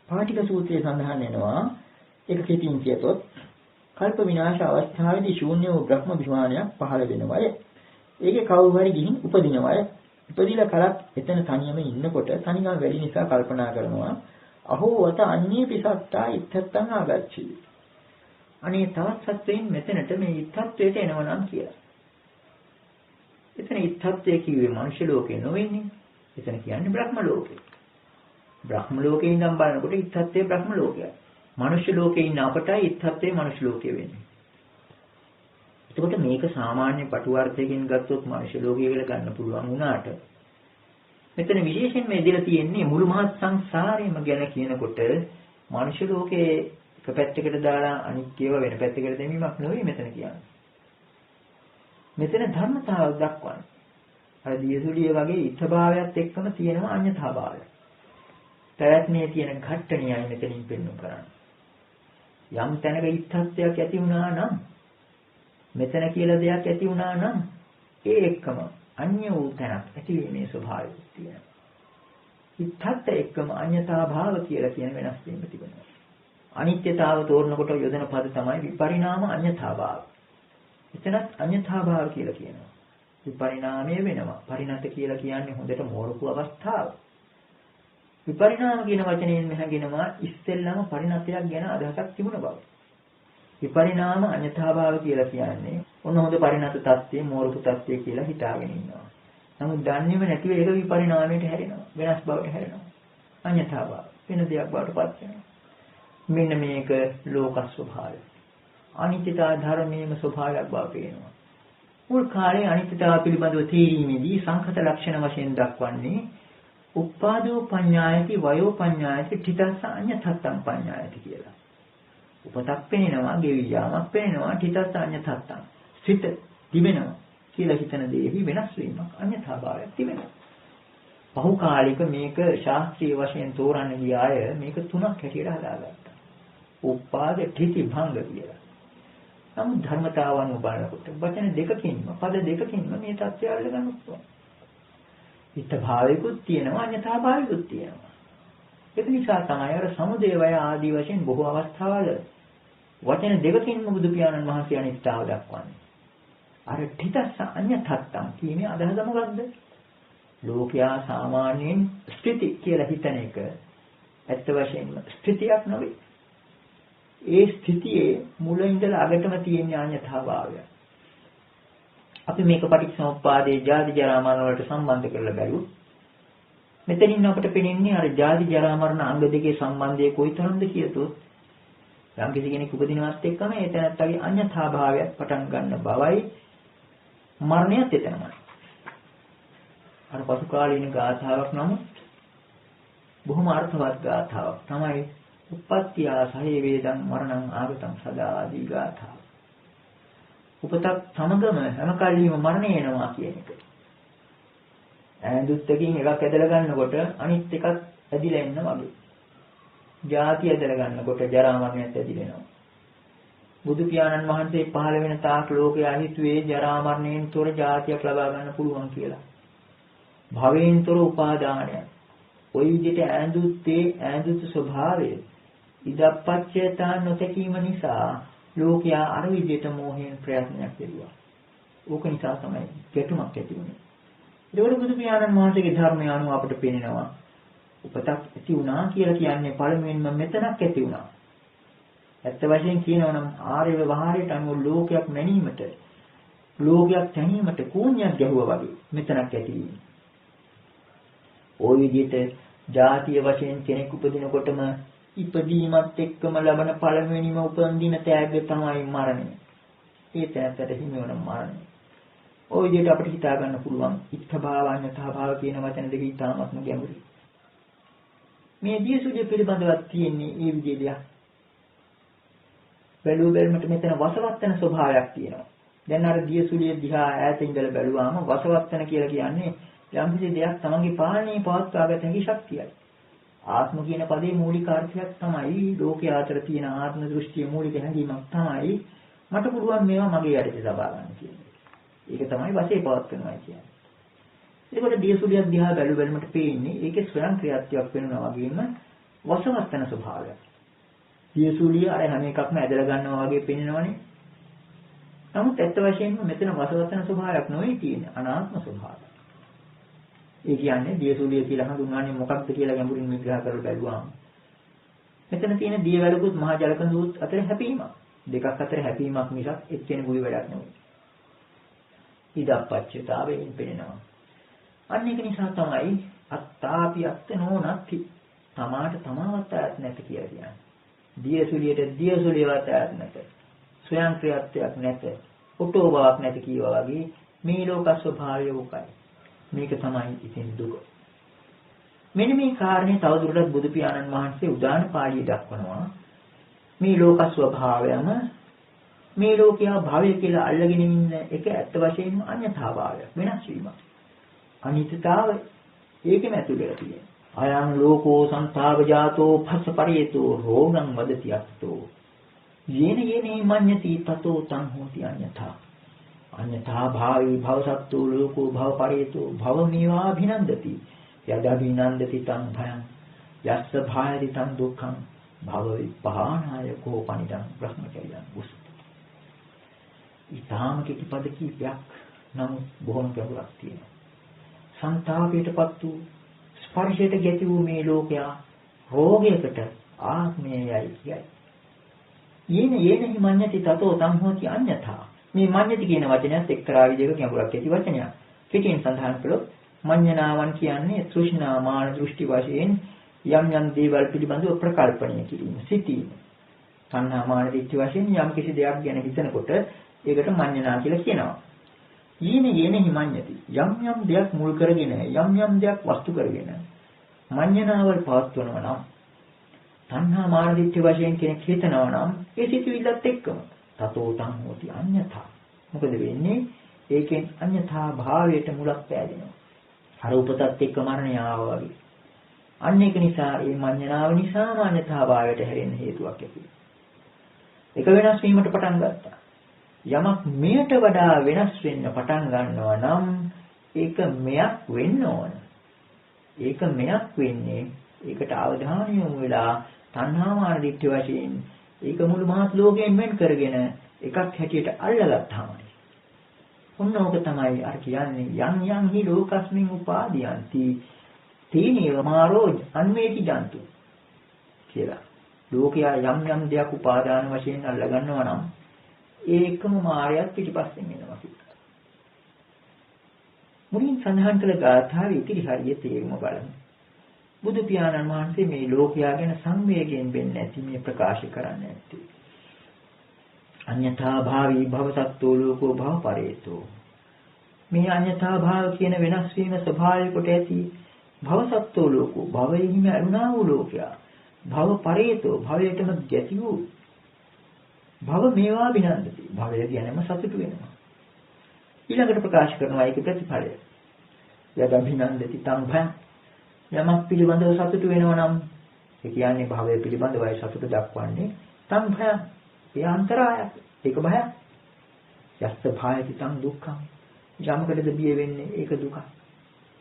පාටික සූත්‍රයේ සඳහන් වෙනවා ඒක කෙටින් කියතොත් කල්ප විනාශ අවස්ථාවේදී ශූන්‍ය වූ බ්‍රහ්ම විමානයක් පහළ වෙනවය. ඒකේ කවුරු හරි ගිහින් උපදිනවය. ඉපදිලා කලක් එතන තනියම ඉන්නකොට තනිකම වැඩි නිසා කල්පනා කරනවා අහෝ වත අඤ්ඤේ පිසත්තා ඉත්තත්තං ආගච්ඡි. අනේ තවත් සත්වයින් මෙතනට මේ ඉත්තත්වයට එනවනම් කියලා. එතන ඉත්තත්වය කිව්වේ මනුෂ්‍ය ලෝකේ නොවෙන්නේ. එතන කියන්නේ බ්‍රහ්ම ලෝකේ. බ්‍රහ්ම ලෝකේ ඉඳන් බලනකොට ඉත්තත්වය බ්‍රහ්ම ලෝකයක්. මනුෂ්‍ය ලෝකේ ඉන්න අපටයි ඉත්තත්වය මනුෂ්‍ය ලෝකේ වෙන්නේ. එතකොට මේක සාමාන්‍ය පටුවර්ථයකින් ගත්තොත් මනුෂ්‍ය ලෝකය කියලා ගන්න පුළුවන් වුණාට මෙතන විශේෂයෙන් මේ දෙලා තියෙන්නේ මුළු මහත් සංසාරෙම ගැන කියනකොට මනුෂ්‍ය ලෝකයේ එක පැත්තකට දාලා අනිත්‍යව වෙන පැත්තකට දෙමීමක් නෙවෙයි මෙතන කියන්නේ. මෙතන ධර්මතාවක් දක්වන්නේ. අර දියසුලිය වගේ ඉත්තභාවයත් එක්කම තියෙනවා අඤ්ඤතාභාවය. ප්‍රයත්නයේ තියෙන ඝට්ටණියයි මෙතනින් පෙන්වු කරන්නේ. යම් තැනක ඉත්තත්වයක් ඇති වුණා නම් මෙතන කියලා දෙයක් ඇති වුණා නම් ඒ එක්කම අන්‍ය වූ තැනක් ඇතිවීමේ ස්වභාවය තියෙනවා. ඉත්තත් එක්කම අඤ්ඤතාභාව කියලා කියන වෙනස් වීම තිබෙනවා. අනිත්‍යතාව තෝරනකොට යොදන පද තමයි විපරිණාම අඤ්ඤතාභාව. එතනත් අඤ්ඤතාභාව කියලා කියනවා. විපරිණාමය වෙනවා. පරිණත කියලා කියන්නේ හොඳට මෝරපු අවස්ථාව. විපරිණාම කියන වචනයෙන් මෙහගෙනවා ඉස්සෙල්ලාම පරිණතයක් ගැන අදහසක් තිබුණ බව. විපරිණාම අඤ්ඤතාභාව කියලා කියන්නේ ඔන්න හොඳ පරිණත තත්ත්වයේ මෝරපු තත්ත්වයේ කියලා හිතාගෙන ඉන්නවා. නමුත් දන්නේම නැතිව ඒක විපරිණාමයට හැරෙනවා. වෙනස් බවට හැරෙනවා. අඤ්ඤතාභාව වෙන දෙයක් බවට පත් වෙනවා. මෙන්න මේක ලෝක ස්වභාවය. අනිත්‍යතා ධර්මයේම ස්වභාවයක් බව පේනවා. මුල් කාලේ අනිත්‍යතාව පිළිබඳව තීරීමේදී සංඛත ලක්ෂණ වශයෙන් දක්වන්නේ උපාදෝ පඤ්ඤායති වයෝ පඤ්ඤායති ඨිතස්ස අඤ්ඤතත්තං පඤ්ඤායති කියලා. උපතක් පෙනෙනවා, ගෙවි යාමක් පෙනෙනවා, ඨිතස්ස අඤ්ඤතත්තං. සිත තිබෙනවා කියලා හිතන දෙෙහි වෙනස් වීමක් අඤ්ඤතාභාවයක් තිබෙනවා. බහුකාලික මේක ශාස්ත්‍රීය වශයෙන් තෝරන්න ගිය අය මේක තුනක් හැටියට හදාගත්තා. උපාද ඨිති භංග කියලා. නමුත් ධර්මතාවන බලනකොට වචන දෙකකින්ම පද දෙකකින්ම මේ தත්ත්වය අල්ලගන්න පුළුවන්. ඉත්ත භාවිකුත් තියෙනවා අඤ්ඤතා භාවිකුත් තියෙනවා. ඒක නිසා තමයි අර සමුදය වය ආදී වශයෙන් බොහෝ අවස්ථාවල වචන දෙකකින්ම බුදු පියාණන් වහන්සේ අනිත්‍යව දක්වන්නේ. අර ඨිතස්ස අඤ්ඤතත්තං කියන්නේ අදහස මොකද්ද? ලෝකයා සාමාන්‍යයෙන් ස්ථಿತಿ කියලා හිතන එක ඇත්ත වශයෙන්ම ස්ථಿತಿයක් නෙවෙයි. ඒ ස්ථಿತಿයේ මුල ඉඳලා අගටම තියෙන අඤ්ඤතාභාවය. අපි මේක පටිච්චසමුප්පාදයේ ජාති ජරා මරණ වලට සම්බන්ධ කරලා බැලුවොත් මෙතනින් අපිට පේන්නේ අර ජාති ජරා මරණ අංග දෙකේ සම්බන්ධය කොයිතරම්ද කියතොත් යම් කිසි කෙනෙක් උපදිනවත් එක්කම ඒ තැනත්තගේ අඤ්ඤතාභාවයක් පටන් ගන්න බවයි මරණයත් එතනමයි. අර පසු කාලීන ගාථාවක් නමුත් බොහොම අර්ථවත් ගාථාවක් තමයි උප්පත්තිය සහේ වේදං මරණං ආගතං සදා ආදී ගාථාව. උපතක් සමගම හැම කල්ලිම මරණය එනවා කියන එක. ඈඳුත්තකින් එකක් ඇදලා ගන්නකොට අනිත් එකක් ඇදිලා එන්න වගේ. ජාති ඇදලා ගන්නකොට ජරා මරණයත් ඇදිලා එනවා. බුදු පියාණන් වහන්සේ පහළ වෙන තාක් ලෝකයා හිතුවේ ජරා මරණයෙන් තොර ජාතියක් ලබා ගන්න පුළුවන් කියලා. භවයෙන් තොර උපාදානය. ওই විදිහට ඈඳුත් ස්වභාවය ඉදප්පච්චයතා නොතකීම නිසා ලෝකයා අර විදිහට මෝහයෙන් ප්‍රයත්නයක් කෙරුවා. ඕක නිසා තමයි ගැටුමක් ඇති වුනේ. ඒකවල බුදු පියාණන් වහන්සේගේ ධර්මය අනුව අපට පේනවා උපතක් ඇති වුණා කියලා කියන්නේ පළමුවෙන්ම මෙතනක් ඇති වුණා. ඇත්ත වශයෙන් කියනවා නම් ආර්ය ව්‍යවහාරයට අනුව ලෝකයක් මැනීමට ලෝකයක් තැනීමට කෝණයක් ගැහුවා වගේ මෙතනක් ඇති වීම. ওই විදිහට ජාතිය වශයෙන් කෙනෙක් උපදිනකොටම ඉපදීමත් එක්කම ලබන පළවෙනිම උපන්දින තෑග්ග තමයි මරණය. ඒ තෑග්ගට හිමි වෙන මරණය. ওই විදිහට අපිට හිතා ගන්න පුළුවන් ඉත්තභාව අඤ්ඤතාභාව කියන වචන දෙක ඉතාමත්ම ගැඹුරුයි. මේ දියසුලිය පිළිබඳව තියෙන්නේ මේ විදිහට. බැලුවමට මෙතන වසවත් වෙන ස්වභාවයක් තියෙනවා. දැන් අර දියසුලිය දිහා ඈත ඉඳලා බැලුවාම වසවත් වෙන කියලා කියන්නේ යම් කිසි දෙයක් තමන්ගේ පාලනයේ පවත්වාගත හැකි ශක්තියයි. ආත්ම කියන පදේ මූලික අර්ථයක් තමයි ලෝකයේ අතර තියෙන ආත්ම දෘෂ්ටිය මූලික හැඟීමක් තමයි මට පුළුවන් මේවා මගේ යටතේ ලබා ගන්න කියන්නේ. ඒක තමයි වශයෙන් පවත්වනවා කියන්නේ. ඒකට දියසුලියක් දිහා බැලුවලමට පේන්නේ ඒකේ ස්වයං ක්‍රියාත්මක වෙනවා වගේම වශවත් වෙන ස්වභාවයක්. දියසුලිය අර හැම එකක්ම ඇදලා ගන්නවා වගේ පේනවනේ. නමුත් ඇත්ත වශයෙන්ම මෙතන වශවත් වෙන ස්වභාවයක් නෙවෙයි තියෙන්නේ අනාත්ම ස්වභාවයක්. ඒ කියන්නේ දියසුලිය කියලා හඳුන්වන්නේ මොකක්ද කියලා ගැඹුරින් විග්‍රහ කරලා බැලුවාම මෙතන තියෙන දියවැලකුත් මහා ජලකඳුත් අතර හැපීමක්. දෙකක් අතර හැපීමක් මිසක් එක්කෙනෙකුගේ වැඩක් නෙවෙයි. ඉදප්පච්චතාවයෙන් පෙනෙනවා. අන්න ඒක නිසා තමයි අත්තාපි අත්ත නොනත්ති. තමාට තමාවත් ආත් නැත කියලා කියන්නේ. දියසුලියට දියසුලියවත් ආත් නැත. ස්වයං ක්‍රියාත්මයක් නැත. උටෝ බවක් නැති කීවා වගේ මේ ලෝක ස්වභාවය උකයි. මේක තමයි ඉතින් දුක. මෙන්න මේ කාරණේ තවදුරටත් බුදු පියාණන් වහන්සේ උදාන පාළිය දක්වනවා. මේ ලෝක ස්වභාවයම මේ ලෝකයා භවය කියලා අල්ලගෙන ඉන්න එක ඇත්ත වශයෙන්ම අඤ්ඤතාභාවයක් වෙනස් වීමක්. අනිත්‍යතාවය ඒකෙම ඇතුළේ තියෙනවා. අයං ලෝකෝ සංතාවජාතෝ භස්සපරියතෝ රෝගං වදති අත්තෝ යේන යේනේ මඤ්ඤති තතෝ තං හෝති අඤ්ඤතා අඤ්ඤතා භාවී භවසත්තෝ ලෝකෝ භවපරියතෝ භවමේවා අභිනන්දති යදවිනන්දති තං භයං යස්ස භායති තං දුක්ඛං භව විපහානාය කෝපනිදං බ්‍රහ්මචර්යං උසති. ඊටාම කිපද කීපයක් නම් බොහොම ගැඹුරක් තියෙනවා. සංතාපයටපත් වූ ස්පර්ශයට ගැති වූ මේ ලෝකයා රෝගයකට ආත්මයයි කියයි. යේන මඤ්ඤති තතෝ තං හෝති අඤ්ඤතා. මේ මඤ්ඤති කියන වචනයත් එක්තරා විදිහක ගැඹුරක් ඇති වචනයක්. පිටින් සඳහන් කළොත් මඤ්ඤණාවන් කියන්නේ තෘෂ්ණා මාන දෘෂ්ටි වශයෙන් යම් යම් දේවල් පිළිබඳව ප්‍රකල්පණය කිරීම, සිටීම. තණ්හා මාන දිට්ඨි වශයෙන් යම් කිසි දෙයක් ගැන හිතනකොට ඒකට මඤ්ඤණා කියලා කියනවා. යේන හිමඤ්ඤති යම් යම් දෙයක් මුල් කරගෙන යම් යම් දෙයක් වස්තු කරගෙන මඤ්ඤණාවල් පවත්වනවා නම් තණ්හා මාන දිට්ඨි වශයෙන් කෙනෙක් හිතනවා නම් ඒ සිතුවිල්ලත් එක්කම තතෝ තං හෝති අඤ්ඤතා. මොකද වෙන්නේ? ඒකෙන් අඤ්ඤතා භාවයට මුලක් පෑදෙනවා. අර උපතත් එක්ක මරණය ආවා වගේ. අන්න ඒක නිසා මේ මඤ්ඤණාව නිසාම අඤ්ඤතා භාවයට හැරෙන්න හේතුවක් ඇති. ඒක වෙනස් වීමට පටන් ගත්තා. යමක් මෙයට වඩා වෙනස් වෙන්න පටන් ගන්නවා නම් ඒක මෙයක් වෙන්න ඕන. ඒක මෙයක් වෙන්නේ ඒකට අවධානය යොමු වෙලා තණ්හා මාන දිට්ඨි වශයෙන් ඒක මුළු මහත් ලෝකයෙන් වෙන් කරගෙන එකක් හැටියට අල්ලගත්තාමයි. ඔන්න ඕක තමයි අර කියන්නේ යම් හි ලෝකස්මින් උපාදීයන්ති තීනේව මාරෝ අන්වේති ජන්තු කියලා. ලෝකයා යම් දෙයක් උපාදාන වශයෙන් අල්ල ගන්නවා නම් ඒකම මායයත් පිටිපස්සෙන් එනවා කියලා. මුලින් සඳහන් කළ ගාථාවේ ඉතිරි හරිය තේරුම බලමු. බුදු පියාණන් වහන්සේ මේ ලෝකයා ගැන සංවේගයෙන් වෙන්නේ නැති මේ ප්‍රකාශ කරන්නේ නැති. අඤ්ඤතා භාවී භවසත්තෝ ලෝකෝ භවපරේතෝ. මේ අඤ්ඤතා භාව කියන වෙනස් වීම ස්වභාවය කොට ඇති භවසත්තෝ ලෝකෝ භවයෙහිම අරුණා වූ ලෝකයා. භවපරේතෝ භවයටම ගැති වූ භව මේවා විනන්දති. භවය ගැනම සතුටු වෙනවා. ඊළඟට ප්‍රකාශ කරනවා ඒකේ ප්‍රතිඵලය. යදවිනන්දති තං භයං. යමක් පිළිබඳව සතුටු වෙනවා නම් ඒ කියන්නේ භවය පිළිබඳවයි සතුට දක්වන්නේ තං භයං. ඒ අන්තරායයක්. ඒක භයක්. යස්ස භායති තං දුක්ඛං. යමකටද බිය වෙන්නේ ඒක දුක.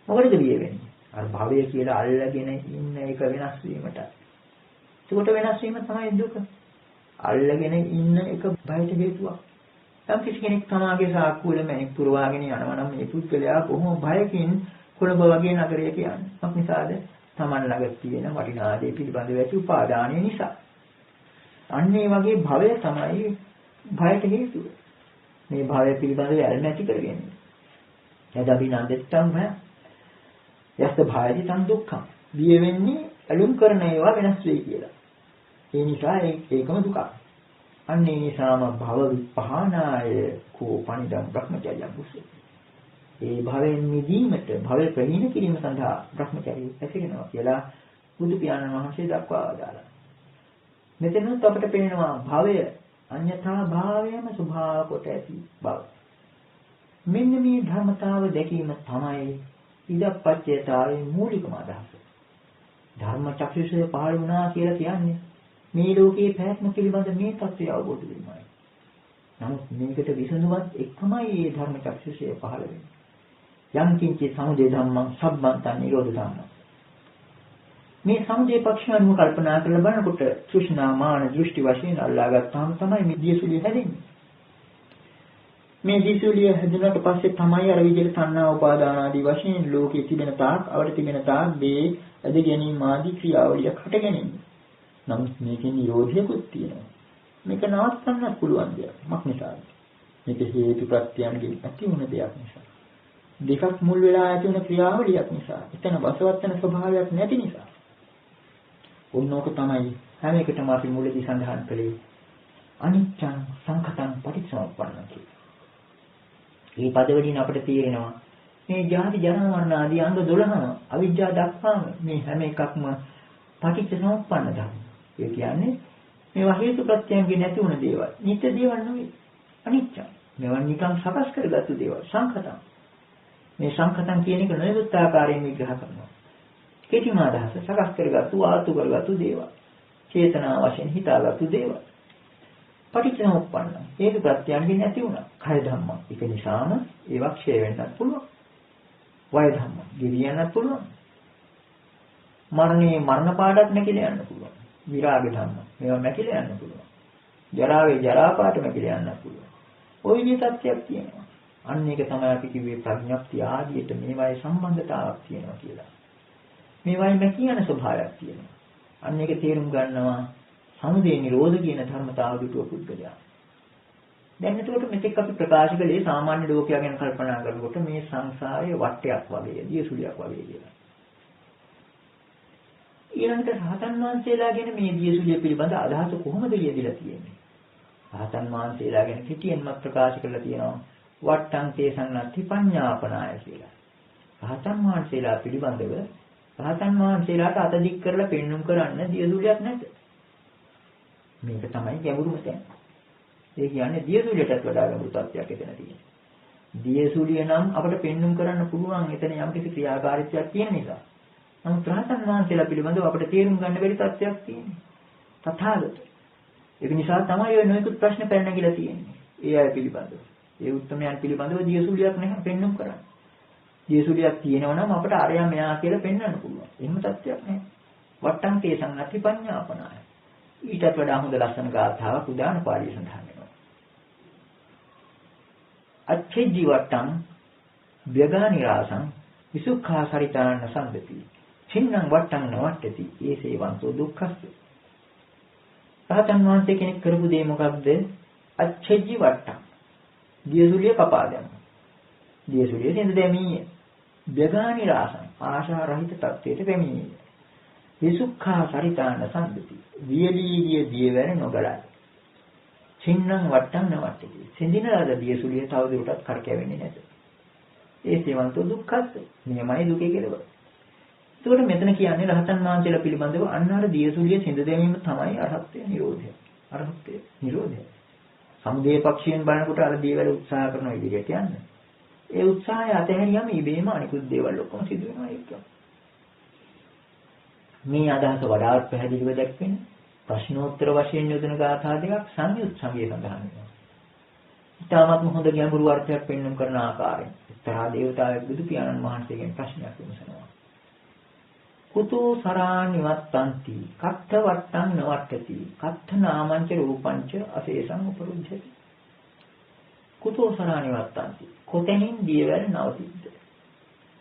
මොකටද බිය වෙන්නේ? අර භවය කියලා අල්ලගෙන ඉන්න එක වෙනස් වීමට. ඒකට වෙනස් වීම තමයි දුක. අල්ලගෙන ඉන්න එක බයට හේතුවක්. යම් කිසි කෙනෙක් තමාගේ සාක්කුවල මැණික් පුරවාගෙන යනවා නම් මේ පුද්ගලයා කොහොම බයකින් කොළඹ වගේ නගරයක යන්නේ. මොකද තමන් ළඟ තියෙන වටිනා දේ පිළිබඳව ඇති උපාදානය නිසා. අන්න ඒ වගේ භවය තමයි භයට හේතුව. මේ භවය පිළිබඳව ඇල නැති කරගන්නේ. යදවිනන්දිතං භය. යස්ස භායති තං දුක්ඛං. බිය වෙන්නේ ඇලුම් කරන ඒවා වෙනස් වෙයි කියලා. ඒ නිසා ඒකම දුකක්. අන්න ඒ නිසාම භව විපහානාය කෝපනිදං බ්‍රහ්මචර්යං උසති. ඒ භවයෙන් මිදීමට භවය ප්‍රහීන කිරීම සඳහා බ්‍රහ්මචර්යය ඇතිවෙනවා කියලා බුදු පියාණන් වහන්සේ දක්වා වදාළා. මෙතනත් අපට පේනවා භවය අඤ්ඤතා භාවයම ස්වභාව කොට ඇති බව. මෙන්න මේ ධර්මතාව දැකීම තමයි ඉදප්පච්චයතාවේ මූලිකම අදහස. ධර්ම චක්ෂුෂය පහළ වුණා කියලා කියන්නේ මේ ලෝකයේ පැවැත්ම පිළිබඳ මේ தත්ත්වය අවබෝධ වීමයි. නමුත් මේකට විසඳුමත් එක්කමයි මේ ධර්ම චක්ෂුෂය පහළ වෙන්නේ. යම් කිංචි සමුදය ධම්මං සම්බන්තං නිරෝධ ධම්මං. මේ සමුදය පක්ෂ අනුව කල්පනා කරලා බලනකොට තෘෂ්ණා මාන දෘෂ්ටි වශයෙන් අල්ලාගත්තාම තමයි මේ දියසුලිය හැදෙන්නේ. මේ දියසුලිය හැදුනට පස්සේ තමයි අර විදිහට තණ්හා උපාදාන ආදී වශයෙන් ලෝකයේ තිබෙන තාක් අවඩ තිබෙන තාක් දේ ඇද ගැනීම ආදී ක්‍රියාවලියක් හටගැනෙන්නේ. නමුත් මේකේ නිරෝධයකුත් තියෙනවා. මේක නවත්තන්නත් පුළුවන් දෙයක්. මක් නිසාද? මේක හේතු ප්‍රත්‍යයන්ගෙන් ඇති වුණ දෙයක් නිසා. දෙකක් මුල් වෙලා ඇති වුණ ක්‍රියාවලියක් නිසා. එතන බසවත් වෙන ස්වභාවයක් නැති නිසා. ඕනෝක තමයි හැම එකටම අපි මුලදී සඳහන් කළේ අනිච්චං සංඛතං පටිච්චසමුප්පන්නං කියලා. මේ පදවලින් අපිට තේරෙනවා මේ ජාති ජරා මරණ ආදී අංග 12ම අවිජ්ජා දක්වාම මේ හැම එකක්ම පටිච්චසමුප්පන්න ධර්ම. ඒ කියන්නේ මේවා හේතු ප්‍රත්‍යයන්ගෙන් නැති වුණ දේවල්. නිත්‍ය දේවල් නෙවෙයි. අනිච්ච. මේවා නිකන් සකස් කරගත්තු දේවල්. සංඛතං. මේ සංඛතං කියන එක නොයෙකුත් ආකාරයෙන් විග්‍රහ කරනවා. කෙටිම අදහස සකස් කරගත්තු ආතු කරගත්තු දේවල්. චේතනා වශයෙන් හිතාගත්තු දේවල්. පටිච්චසමුප්පන්න. හේතු ප්‍රත්‍යයන්ගෙන් නැති වුණා. කය ධම්ම. ඒක නිසාම ඒවා ක්ෂය වෙන්නත් පුළුවන්. වය ධම්ම. ගෙවියන්නත් පුළුවන්. මරණේ මරණ පාඩක් නැකිලා යන්න පුළුවන්. විරාග ධම්ම. මේවා නැකිලා යන්න පුළුවන්. ජරාවේ ජරා පාඩ නැකිලා යන්න පුළුවන්. ওই විදිහේ තත්ත්වයක් තියෙනවා. අන්න ඒක තමයි අපි කිව්වේ ප්‍රඥප්තිය ආදියට මේවායේ සම්බන්ධතාවක් තියෙනවා කියලා. මේවායේ නැකියන ස්වභාවයක් තියෙනවා. අන්න ඒක තේරුම් ගන්නවා සමුදය නිරෝධ කියන ධර්මතාව දුටුව පුද්ගලයා. දැන් එතකොට මෙතෙක් අපි ප්‍රකාශ කළේ සාමාන්‍ය ලෝකයා ගැන කල්පනා කරනකොට මේ සංසාරයේ වටයක් වගේ, දියසුලියක් වගේ කියලා. ඊළඟට රහතන් වහන්සේලා ගැන මේ දියසුලිය පිළිබඳ අදහස කොහොමද ලියවිලා තියෙන්නේ? රහතන් වහන්සේලා ගැන පිටියෙන්ම ප්‍රකාශ කරලා තියෙනවා වට්ටං තේසන්නත්ති පඤ්ඤාපනාය කියලා. රහතන් වහන්සේලා පිළිබඳව රහතන් වහන්සේලාට අත දික් කරලා පෙන්눔 කරන්න දියසුලියක් නැත. මේක තමයි ගැඹුරුම තැන. ඒ කියන්නේ දියසුලියටත් වඩා ගැඹුරු තත්ත්වයක් එතන තියෙනවා. දියසුලිය නම් අපිට පෙන්눔 කරන්න පුළුවන් එතන යම්කිසි ක්‍රියාකාරීත්වයක් තියෙන නිසා. නමුත් රහතන් වහන්සේලා පිළිබඳව අපිට තේරුම් ගන්න බැරි තත්ත්වයක් තියෙනවා. තථාගත. ඒක නිසා තමයි ඔය නොයෙකුත් ප්‍රශ්න පැන නැගිලා තියෙන්නේ. ඒ අය පිළිබඳව. ඒ උත්තරමයන් පිළිබඳව දියසුලියක් නැහැ පෙන්눔 කරන්න. දියසුලියක් තියෙනවා නම් අපිට අරයා මෙයා කියලා පෙන්වන්න පුළුවන්. එහෙම තත්ත්වයක් නැහැ. වට්ටං තේසං අති පඤ්ඤාපනාය. ඊටත් වඩා හොඳ ලස්සන ගාථාවක් උදාන පාළිය සඳහන් වෙනවා. අච්ඡේජි වට්ටං ව්‍යගානිරාසං විසුඛා සරිතාන සම්පති. චින්නම් වට්ටං නවට්ටති. ඒසේ වන්තෝ දුක්ඛස්ස. රහතන් වහන්සේ කෙනෙක් කරපු දේ මොකක්ද? අච්ඡේජි වට්ටං. දියසුලිය කපා දැම්මා. දියසුලිය දෙඳ දැමීය. ව්‍යගානිරාසං ආශා රහිත තත්ත්වයට පැමිණීය. විසුඛා සරිතාන සම්පති. වියලීය දියවැර නොගලයි. චින්නම් වට්ටං නවට්ටති. සිඳින ලද දියසුලිය තවදුරටත් කරකැවෙන්නේ නැත. ඒ සේවන්තෝ දුක්ඛස්ස. නියමයි දුකේ කෙලවර. ඒකට මෙතන කියන්නේ රහතන් වහන්සේලා පිළිබඳව අන්නාර දියසුලිය සිඳ දැමීම තමයි අරහත්ත්වය නිරෝධය. අරහත්ත්වය නිරෝධය. සමුදය පක්ෂයෙන් බලනකොට අර දේවල් උත්සාහ කරන විදිහට යන්නේ. ඒ උත්සාහය අතහැරියම ඉබේම අනිකුත් දේවල් ඔක්කොම සිදු වෙනවා ඒක. මේ අදහස වඩාත් පැහැදිලිව දැක්වෙන ප්‍රශ්නෝත්තර වශයෙන් යොදන ගාථා දෙකක් සංයුත් සංගයේ සඳහන් වෙනවා. ඊටමත් හොඳ ගැඹුරු අර්ථයක් පෙන්වන්න කරන ආකාරයෙන් එක්තරා දේවතාවෙක් බුදු පියාණන් වහන්සේගෙන් ප්‍රශ්නයක් විමසනවා. කුතෝ සරා නිවත්තන්ති කත්ථ වට්ටං නවට්ටති කත්ථ නාමංච රූපංච අශේෂං උපරුජ්ජති. කුතෝ සරා නිවත්තන්ති කොතැනින් දියවැල් නවතිද්ද?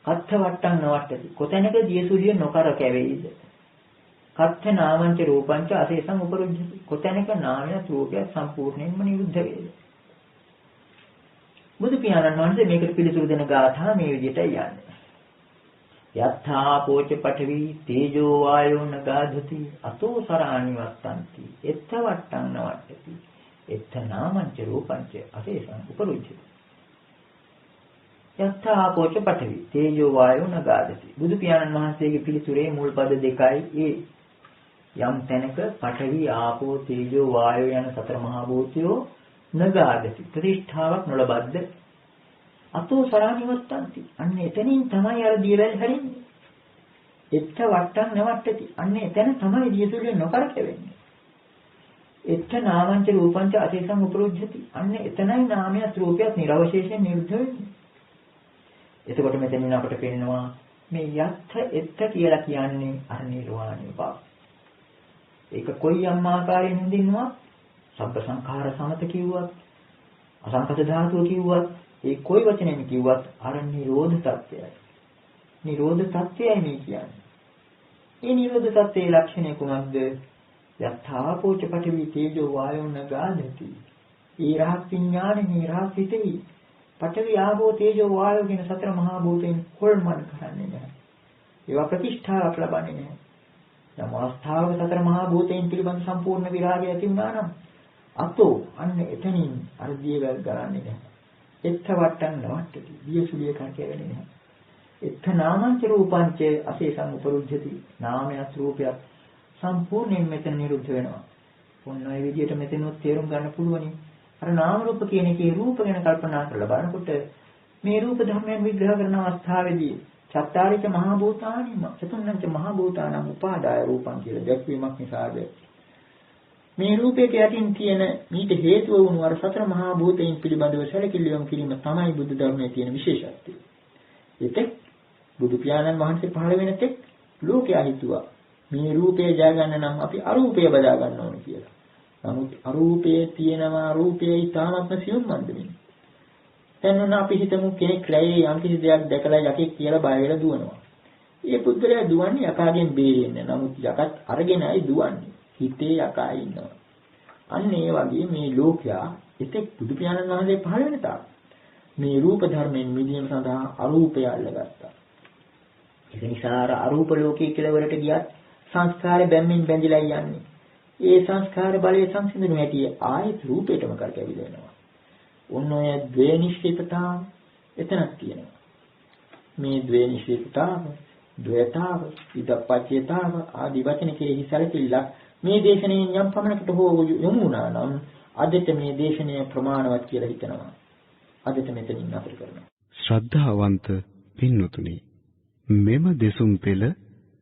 කත්ථ වට්ටං නවට්ටති කොතැනක දියසුලිය නොකර කැවෙයිද? කත්ථ නාමංච රූපංච අශේෂං උපරුජ්ජති කොතැනක නාමය රූපය සම්පූර්ණයෙන්ම නිරුද්ධ වේද? බුදු පියාණන් වහන්සේ මේකට පිළිතුරු දෙන ගාථා මේ විදිහටයි යන්නේ. යත්ථා පෝච පඨවි තේජෝ වායෝ නගාධති අතෝ සරාණි වත්තන්ති එත්ත වට්ටං නවට්ටති එත්ත නාමංච රූපංච අශේෂං උපරුජ්ජති. යත්ථා පෝච පඨවි තේජෝ වායෝ නගාධති. බුදු පියාණන් වහන්සේගේ පිළිතුරේ මුල් පද දෙකයි ඒ. යම් තැනක පඨවි ආපෝ තේජෝ වායෝ යන සතර මහා භූතයෝ නගාධති ප්‍රතිෂ්ඨාවක් නොලබද්ද අතෝ සරාණි වත්තන්ති අන්න එතනින් තමයි අර දියවැල් හැරෙන්නේ. එත්ත වට්ටම් නවට්ටති. අන්න එතන තමයි දියසුලිය නොකරකෙවෙන්නේ. එත්ත නාමංච රූපංච අසේසං උපරුජ්ජති. අන්න එතනයි නාමයත් රූපයත් නිර්වශේෂයෙන් නිරුද්ධ වෙන්නේ. එතකොට මෙතනින් අපට පේනවා මේ යත්ථ එත්ත කියලා කියන්නේ අර නිර්වාණය බව. ඒක කොයි යම් ආකාරයෙන් හඳින්නවා? සබ්බ සංඛාර සමත කිව්වත්, අසංකත ධාතුව කිව්වත්, ඒ කොයි වචනෙන් කිව්වත් අර නිරෝධ තත්ත්වයයි. නිරෝධ තත්ත්වයයි මේ කියන්නේ. මේ නිරෝධ තත්ත්වයේ ලක්ෂණය කුමක්ද? යථාපෝච පඨවි තේජෝ වායෝ නගාදති. ඊරහක් විඥානේ රහක් හිතෙහි. පඨවි ආපෝ තේජෝ වායෝ කියන සතර මහා භූතෙන් කොල්මන් කරන්නේ නැහැ. ඒවා ප්‍රතිෂ්ඨාවක් ලබන්නේ නැහැ. යම් අවස්ථාවක සතර මහා භූතයන් පිළිබඳ සම්පූර්ණ විරාගය ඇති වුණා නම් අතෝ අන්න එතනින් අර දියවැල් ගලන්නේ නැහැ. එත්ත වට්ටම් නවට්ටති. දියසුලිය කරකැවෙන්නේ නැහැ. එත්ත නාමංච රූපංච අසේසං උපරුජ්ජති. නාමයත් රූපයත් සම්පූර්ණයෙන් මෙතන නිරුද්ධ වෙනවා. ඔන්න ඔය විදිහට මෙතනොත් තේරුම් ගන්න පුළුවනි. අර නාම රූප කියන එකේ රූප ගැන කල්පනා කරලා බලනකොට මේ රූප ධර්මයන් විග්‍රහ කරන අවස්ථාවේදී චත්තාරිච මහා භූතානි චතුන්නංච මහා භූතානං උපාදාය රූපං කියලා දැක්වීමක් නිසාද මේ රූපයට යටින් තියෙන මීට හේතුව වුණු අර සතර මහා භූතයන් පිළිබඳව සැලකිලිවම් කිරීම තමයි බුදු ධර්මයේ තියෙන විශේෂත්වය. ඒතෙක් බුදු පියාණන් වහන්සේ පහළ වෙන තෙක් ලෝකයා හිතුවා මේ රූපය ජය ගන්න නම් අපි අරූපය බදා ගන්න ඕනේ කියලා. නමුත් අරූපයේ තියෙනවා රූපයේ ඊටාත්ම සියුම් මන්දමින්. දැන් ඔන්න අපි හිතමු කෙනෙක් රැයේ යම් කිසි දෙයක් දැකලා යකෙක් කියලා බය වෙලා දුවනවා. ඒ පුද්ගලයා දුවන්නේ යකාගෙන් බේරෙන්න. නමුත් යකත් අරගෙනයි දුවන්නේ. හිතේ යකා ඉන්නවා. අන්න ඒ වගේ මේ ලෝකයා එතෙක් බුදු පියාණන් වහන්සේ පහළ වෙන තාක් මේ රූප ධර්මයෙන් මිදීම සඳහා අරූපය අල්ලගත්තා. ඒක නිසා අරූප ලෝකයේ කෙලවරට ගියත් සංස්කාරේ බැම්මින් බැඳිලා යන්නේ. ඒ සංස්කාර බලයේ සංසිඳුණු හැටි ආයෙත් රූපයටම කරකැවිලා යනවා. ඔන්න ඔය ද්වේනිශ්චිතතාව එතනක් තියෙනවා. මේ ද්වේනිශ්චිතතාව, ද්වේතාව, ඉදප්පච්චේතාව ආදී වචන කෙරෙහි සැලකිල්ලක් මේ දේශනාවෙන් යම් පමණකට හෝ යොමු වුණා නම් අදට මේ දේශනය ප්‍රමාණවත් කියලා හිතනවා. අදට මෙතනින් නතර කරනවා. ශ්‍රද්ධාවන්ත පින්වතුනි, මෙම දෙසුම් පෙළ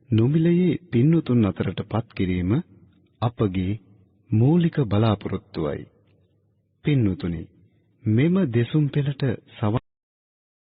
නොමිලයේ පින්වතුන් අතරටපත් කිරීම අපගේ මූලික බලාපොරොත්තුවයි. පින්වතුනි, මෙම දෙසුම් පෙළට